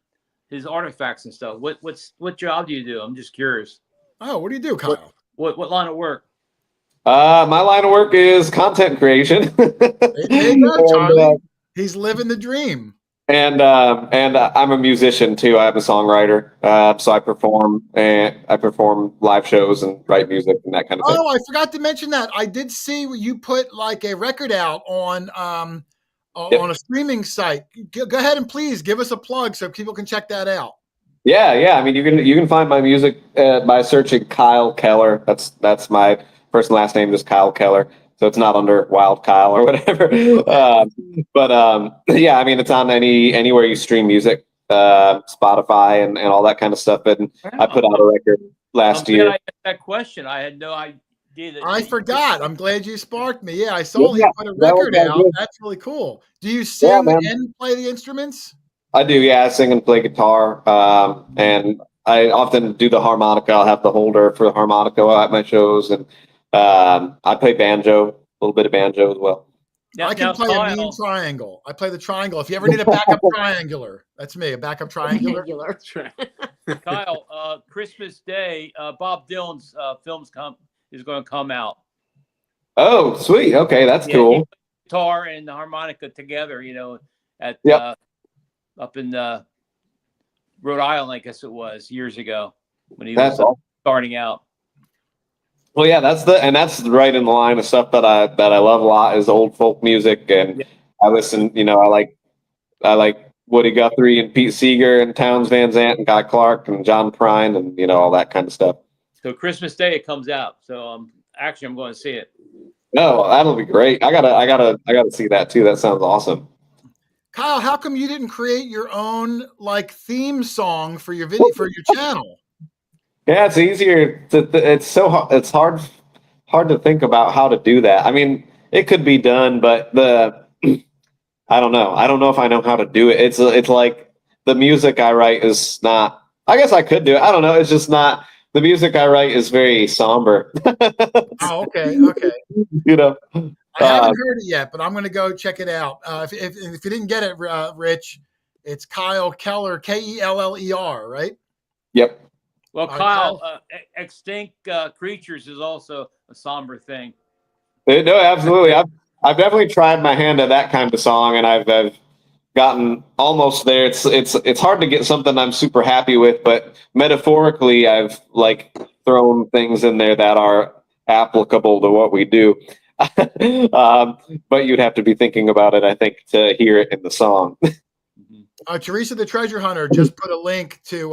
his artifacts and stuff. What job do you do? I'm just curious. Oh, what do you do, Kyle? What line of work? My line of work is content creation. There you go, Charlie. He's living the dream. And I'm a musician too. I'm a songwriter. So I perform live shows and write music and that kind of thing. Oh, I forgot to mention that. I did see you put like a record out on a streaming site. Go ahead and please give us a plug so people can check that out. Yeah. I mean, you can find my music by searching Kyle Keller. That's my first and last name is Kyle Keller. so it's not under Wild Kyle or whatever. Yeah, I mean, it's on anywhere you stream music, Spotify and all that kind of stuff. And I put out a record last year. I asked that question. I had no idea. I forgot. I'm glad you sparked me. Yeah, I saw you put a record out. That's really cool. Do you sing and play the instruments? I do. Yeah, I sing and play guitar. And I often do the harmonica. I'll have the holder for the harmonica at my shows, and I play banjo, a little bit of banjo as well. I can play a mean triangle. I play the triangle. If you ever need a backup triangular, that's me, a backup triangular. Kyle, Christmas Day, Bob Dylan's films is going to come out. Oh, sweet. Okay, that's cool. Guitar and the harmonica together, at up in Rhode Island, I guess it was years ago when he was starting out. Well, yeah, that's right in the line of stuff that I love a lot is old folk music, and I listen. I like Woody Guthrie and Pete Seeger and Townes Van Zandt and Guy Clark and John Prine and all that kind of stuff. So Christmas Day it comes out. So actually I'm going to see it. No, that'll be great. I gotta see that too. That sounds awesome. Kyle, how come you didn't create your own theme song for your video for your channel? Yeah, it's easier. It's hard to think about how to do that. I mean, it could be done, but I don't know. I don't know if I know how to do it. It's like the music I write is not. I guess I could do it. I don't know. It's just not. The music I write is very somber. Oh, okay. I haven't heard it yet, but I'm going to go check it out. If you didn't get it, Rich, it's Kyle Keller, Keller, right? Yep. Well, Kyle, extinct creatures is also a somber thing. No, absolutely. I've definitely tried my hand at that kind of song, and I've gotten almost there. It's hard to get something I'm super happy with, but metaphorically, I've thrown things in there that are applicable to what we do. But you'd have to be thinking about it, I think, to hear it in the song. Teresa the Treasure Hunter just put a link to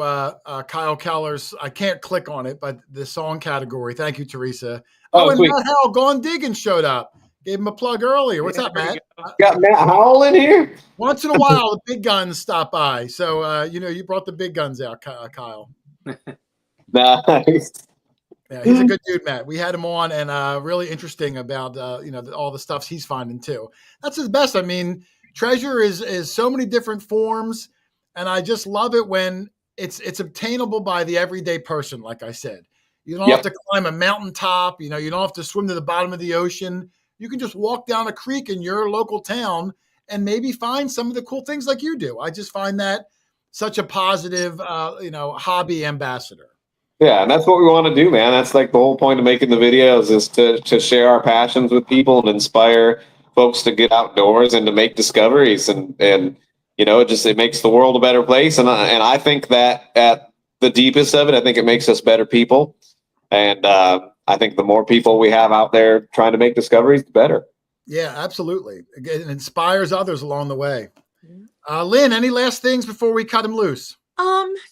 Kyle Keller's. I can't click on it, but the song category. Thank you, Teresa. Oh, and Matt Howell, Gone Digging showed up. Gave him a plug earlier. What's up, Matt? Got Matt Howell in here? Once in a while, the big guns stop by. So, you brought the big guns out, Kyle. Nice. Yeah, he's a good dude, Matt. We had him on, and really interesting about all the stuff he's finding too. That's his best. I mean, treasure is so many different forms, and I just love it when it's obtainable by the everyday person. Like I said, you don't have to climb a mountaintop. You don't have to swim to the bottom of the ocean. You can just walk down a creek in your local town and maybe find some of the cool things like you do. I just find that such a positive, hobby ambassador. Yeah, and that's what we want to do, man. That's the whole point of making the videos is to share our passions with people and inspire folks to get outdoors and to make discoveries. And it makes the world a better place. And I think that at the deepest of it, I think it makes us better people. And I think the more people we have out there trying to make discoveries, the better. Yeah, absolutely. It inspires others along the way. Lynn, any last things before we cut him loose?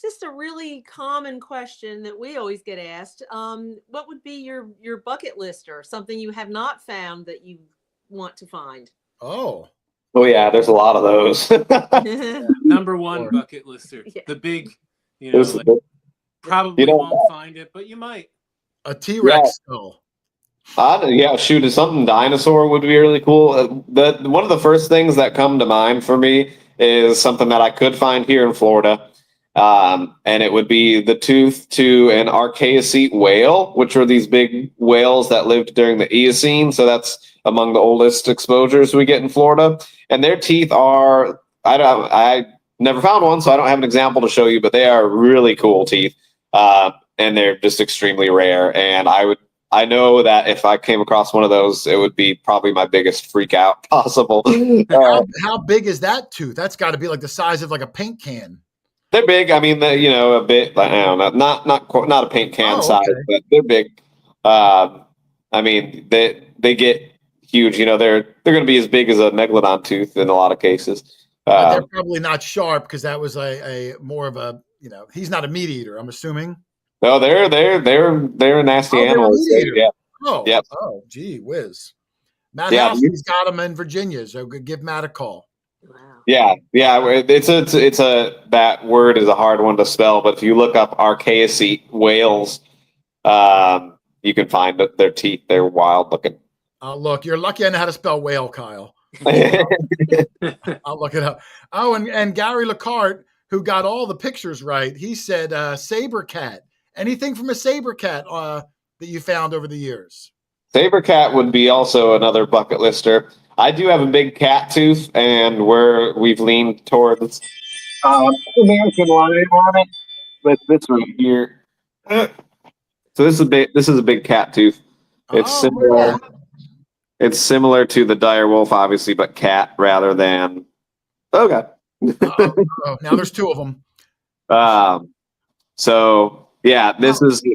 Just a really common question that we always get asked. What would be your bucket list or something you have not found that you want to find? Oh yeah, there's a lot of those. Number one bucket lister. Yeah. The big, probably won't find it, but you might. A T-Rex skull. Shoot, something dinosaur would be really cool. One of the first things that come to mind for me is something that I could find here in Florida. And it would be the tooth to an Archaeocete whale, which are these big whales that lived during the Eocene. So that's among the oldest exposures we get in Florida. And their teeth are, I never found one, so I don't have an example to show you, but they are really cool teeth. And they're just extremely rare. And I know that if I came across one of those, it would be probably my biggest freak out possible. How big is that tooth? That's got to be the size of a paint can. They're big. I mean, a bit. I don't know, not a paint can size, but they're big. I mean, they get huge. They're going to be as big as a megalodon tooth in a lot of cases. They're probably not sharp because that was a more of a he's not a meat eater. I'm assuming. No, they're nasty animals. Yeah. Oh, gee whiz. Matt House, he's got them in Virginia, so give Matt a call. Wow. Yeah. It's a that word is a hard one to spell, but if you look up Archaeocete whales, you can find their teeth. They're wild looking. Look, you're lucky I know how to spell whale, Kyle. I'll look it up. Oh, and Gary LeCarte, who got all the pictures right, he said saber cat. Anything from a saber cat that you found over the years? Saber cat would be also another bucket lister. I do have a big cat tooth, and we've leaned towards American lion on it. But this right here. So this is a big cat tooth. It's similar. Yeah. It's similar to the dire wolf, obviously, but cat rather than. Okay. Now there's two of them. So yeah,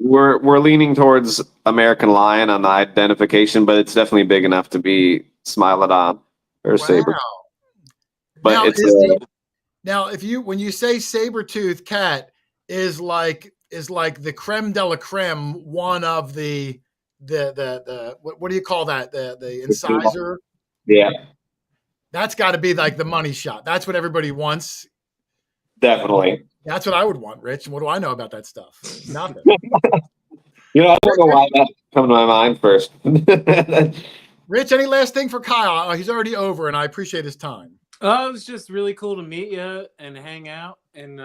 we're leaning towards American lion on the identification, but it's definitely big enough to be Smilodon or saber. But now, when you say saber-toothed cat is like the creme de la creme, one of the what do you call that? The incisor. Yeah. That's got to be like the money shot. That's what everybody wants. Definitely. That's what I would want, Rich. What do I know about that stuff? Nothing. I don't know why that came to my mind first. Rich, any last thing for Kyle? He's already over, and I appreciate his time. Oh, it was just really cool to meet you and hang out. And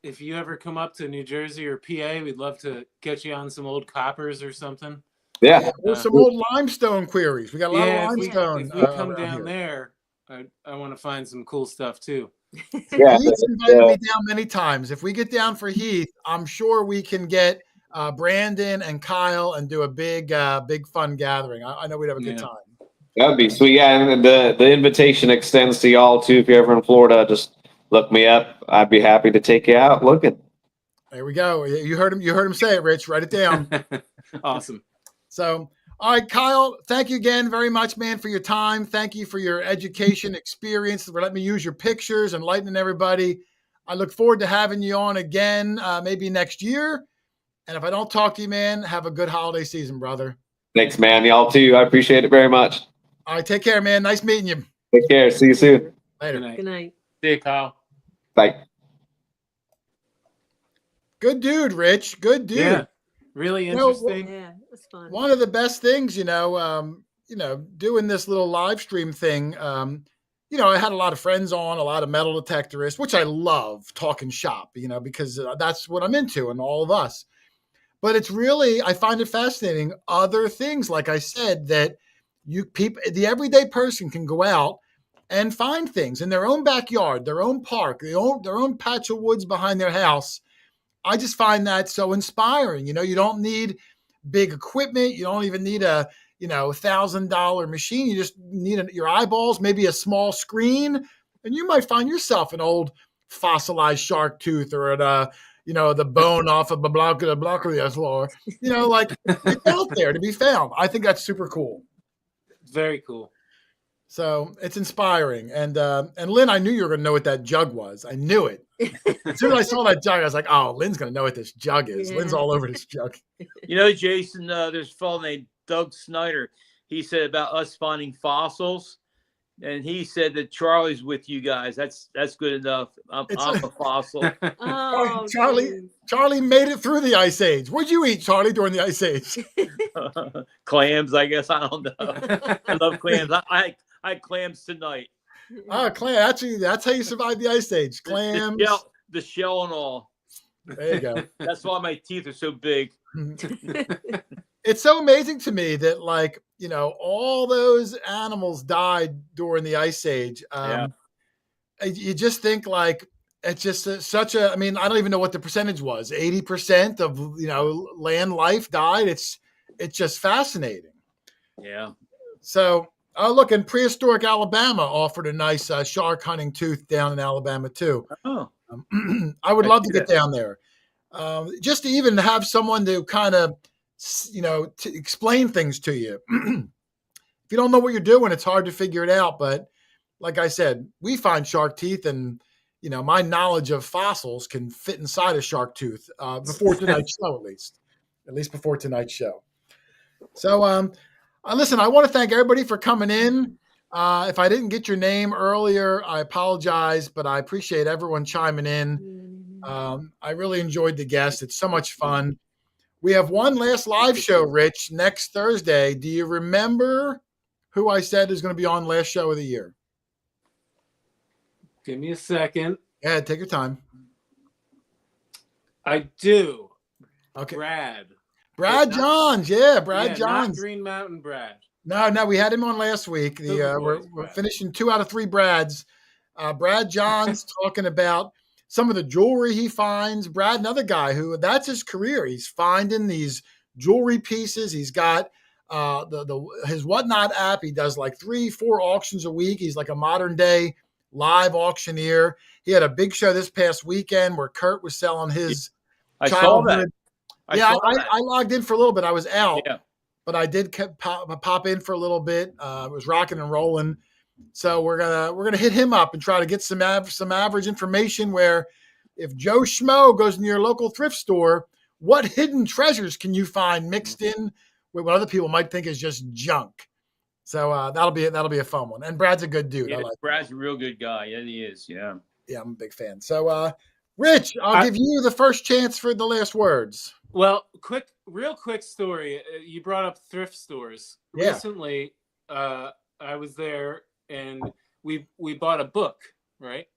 if you ever come up to New Jersey or PA, we'd love to get you on some old coppers or something. Yeah. Or some old limestone queries. We got a lot of limestone. If we come down there, I want to find some cool stuff too. Yeah, Heath's invited me down many times. If we get down for Heath, I'm sure we can get Brandon and Kyle and do a big fun gathering. I know we'd have a good time. That'd be sweet. Yeah, and the invitation extends to y'all too. If you're ever in Florida, just look me up. I'd be happy to take you out looking. There we go. You heard him say it, Rich. Write it down. Awesome. So, all right, Kyle, thank you again very much, man, for your time. Thank you for your education experience, for letting me use your pictures, enlightening everybody. I look forward to having you on again, maybe next year. And if I don't talk to you, man, have a good holiday season, brother. Thanks, man. Y'all too. I appreciate it very much. All right, take care, man. Nice meeting you. Take care. See you soon. Later. Good night. See you, Kyle. Bye. Good dude, Rich. Good dude. Yeah, really interesting. Yeah, it was fun. One of the best things, doing this little live stream thing. I had a lot of friends on, a lot of metal detectorists, which I love talking shop, because that's what I'm into, and all of us. But it's really, I find it fascinating. Other things, like I said, that the everyday person can go out and find things in their own backyard, their own park, their own patch of woods behind their house. I just find that so inspiring. You don't need big equipment. You don't even need a $1,000 machine. You just need your eyeballs, maybe a small screen, and you might find yourself an old fossilized shark tooth or the bone off of Blablabla floor. It's out there to be found. I think that's super cool. Very cool. So it's inspiring. And Lynn, I knew you were going to know what that jug was. I knew it. As soon as I saw that jug, I was like, oh, Lynn's going to know what this jug is. Yeah. Lynn's all over this jug. Jason, there's a fellow named Doug Snyder. He said about us finding fossils. And he said that Charlie's with you guys. That's good enough. I'm a fossil. Oh, Charlie made it through the Ice Age. What'd you eat, Charlie, during the Ice Age? Clams, I guess. I don't know. I love clams. I had clams tonight. Clam. Actually, that's how you survived the Ice Age. Clams. The shell and all. There you go. That's why my teeth are so big. It's so amazing to me that, all those animals died during the Ice Age. You just think, it's just such a, I don't even know what the percentage was. 80% of, land life died. It's just fascinating. Yeah. So, look, in prehistoric Alabama offered a nice shark hunting tooth down in Alabama, too. Oh. I would love to get down there. Just to even have someone to kind of, to explain things to you. If you don't know what you're doing, it's hard to figure it out. But like I said, we find shark teeth, and, my knowledge of fossils can fit inside a shark tooth before tonight's show, at least before tonight's show. So, Listen, I want to thank everybody for coming in. If I didn't get your name earlier, I apologize, but I appreciate everyone chiming in. I really enjoyed the guest. It's so much fun. We have one last live show, Rich, next Thursday. Do you remember who I said is going to be on last show of the year? Give me a second. Yeah, take your time. I do. Okay. Brad Johns. Yeah, Brad Johns. Not Green Mountain Brad. No, we had him on last week. We're finishing 2 out of 3 Brads. Brad Johns talking about some of the jewelry he finds. Brad, another guy who that's his career. He's finding these jewelry pieces. He's got his Whatnot app. He does like 3-4 auctions a week. He's like a modern day live auctioneer. He had a big show this past weekend where Kurt was selling his childhood. I logged in for a little bit. I was out, but I did pop in for a little bit. It was rocking and rolling. So we're gonna hit him up and try to get some average information. Where if Joe Schmo goes into your local thrift store, what hidden treasures can you find mixed in with what other people might think is just junk? So that'll be a fun one. And Brad's a good dude. Yeah, I like Brad's a real good guy. Yeah, he is. Yeah. Yeah, I'm a big fan. So Rich, I'll give you the first chance for the last words. Well, real quick story. You brought up thrift stores. Yeah. Recently, I was there and we bought a book, right?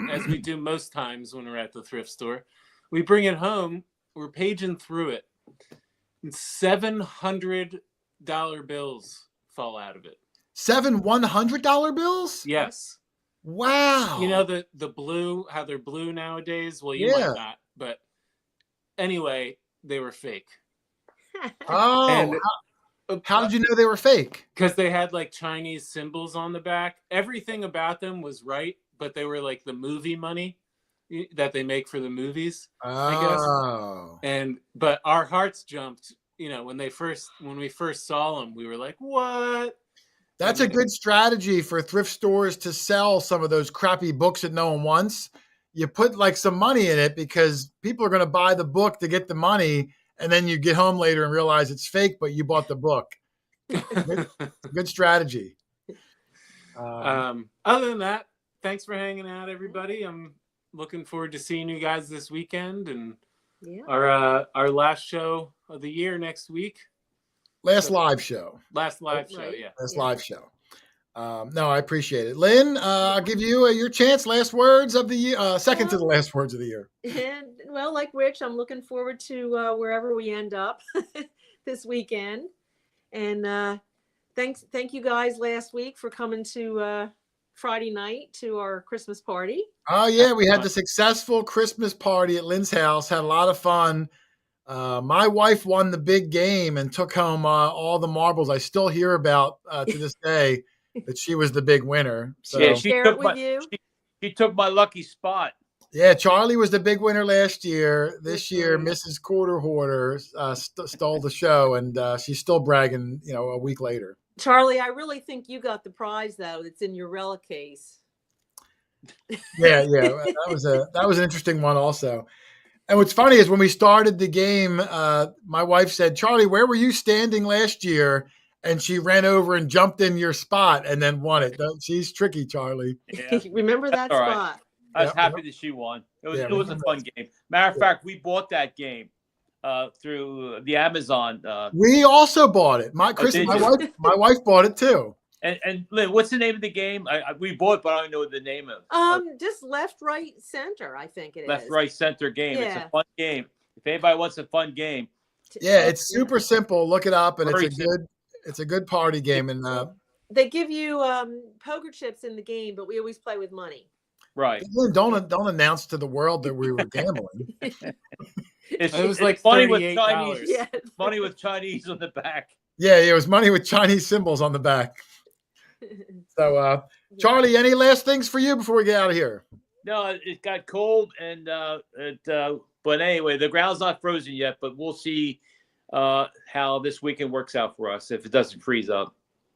As we do most times when we're at the thrift store. We bring it home. We're paging through it. And $700 bills fall out of it. 7 $100 bills? Yes. Wow. You know the blue, how they're blue nowadays? Well, you might not. But anyway, they were fake. Oh, and how did you know they were fake? Because they had like Chinese symbols on the back. Everything about them was right, but they were like the movie money that they make for the movies, I guess. But our hearts jumped, when we first saw them, we were like, what? That's a good strategy for thrift stores to sell some of those crappy books that no one wants. You put like some money in it because people are going to buy the book to get the money. And then you get home later and realize it's fake, but you bought the book. Good strategy. Other than that, thanks for hanging out, everybody. I'm looking forward to seeing you guys this weekend and our last show of the year next week. Last live show. Last live show. No, I appreciate it. Lynn, I'll give you your chance. Last words of the year. Second to the last words of the year. And well, like Rich, I'm looking forward to wherever we end up this weekend. And thank you guys last week for coming to Friday night to our Christmas party. Oh yeah, we had the successful Christmas party at Lynn's house. Had a lot of fun. My wife won the big game and took home all the marbles. I still hear about to this day that she was the big winner. So. Yeah, she took my lucky spot. Yeah, Charlie was the big winner last year. This year, Mrs. QuarterHoarder stole the show, and she's still bragging, a week later. Charlie, I really think you got the prize, though. It's in your relic case. Yeah, that was an interesting one also. And what's funny is when we started the game, my wife said, "Charlie, where were you standing last year?" And she ran over and jumped in your spot and then won it. She's tricky, Charlie. Yeah. Remember that spot. Right. I was happy that she won. It was a fun game. Matter of fact, we bought that game through the Amazon. We also bought it. My wife bought it too. And Lynn, what's the name of the game? We bought it, but I don't know the name of it. Just left, right, center, I think it is. Left, right, center game. Yeah. It's a fun game. If anybody wants a fun game. Yeah, it's super simple. Look it up, and it's a good party game. And they give you poker chips in the game, but we always play with money. Right. Don't announce to the world that we were gambling. It was like funny with Chinese. Yeah. Money with Chinese on the back. Yeah, it was money with Chinese symbols on the back. So, Charlie, any last things for you before we get out of here? No, it got cold, and but anyway, the ground's not frozen yet. But we'll see how this weekend works out for us if it doesn't freeze up.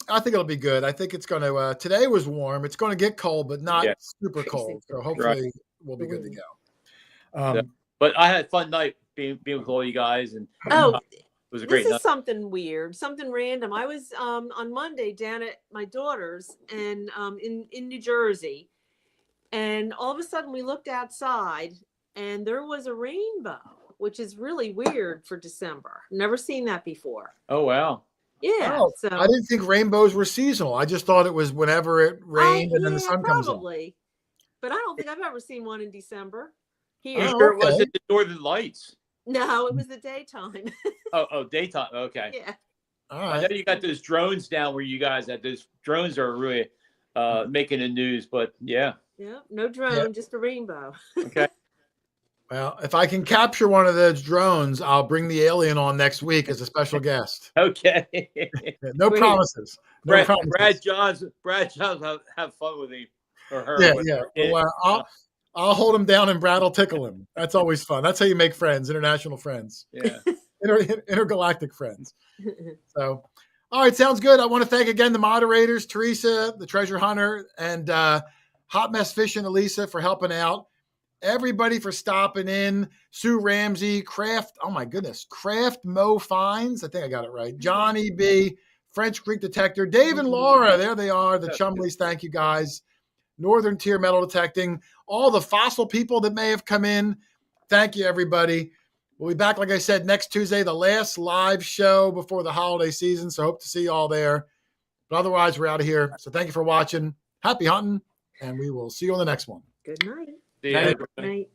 I think it'll be good. I think it's going to. Today was warm. It's going to get cold, but not super cold. So hopefully we'll be good to go. But I had a fun night being with all you guys. And was a This great night. is something weird, something random. I was on Monday down at my daughter's and in New Jersey, and all of a sudden we looked outside and there was a rainbow, which is really weird for December. Never seen that before. Oh wow. Yeah. Oh, So I didn't think rainbows were seasonal. I just thought it was whenever it rained and then the sun comes up. probably. But I don't think I've ever seen one in December here. You Oh, sure it okay. wasn't the Northern Lights? No, it was the daytime. Oh, daytime. Okay. Yeah. All I right. know you got those drones down where you guys had those drones are really making the news, but yeah. Yeah. No drone, just a rainbow. Okay. Well, if I can capture one of those drones, I'll bring the alien on next week as a special guest. Okay. No Great. promises. No promises. Brad Johns have fun with him or her. Yeah, whatever. yeah. Well, I'll hold him down and Brad will tickle him. That's always fun. That's how you make friends, international friends, Yeah. intergalactic friends. So, all right, sounds good. I want to thank again the moderators, Teresa, the treasure hunter, and Hot Mess Fish and Elisa for helping out. Everybody for stopping in. Sue Ramsey, Craft. Oh my goodness, Craft Mo Finds. I think I got it right. Johnny B, French Creek Detector, Dave and Laura. There they are. The Chumleys. Thank you guys. Northern Tier Metal Detecting, all the fossil people that may have come in. Thank you, everybody. We'll be back, like I said, next Tuesday, the last live show before the holiday season. So hope to see you all there. But otherwise, we're out of here. So thank you for watching. Happy hunting, and we will see you on the next one. Good night. See ya. Night. Night.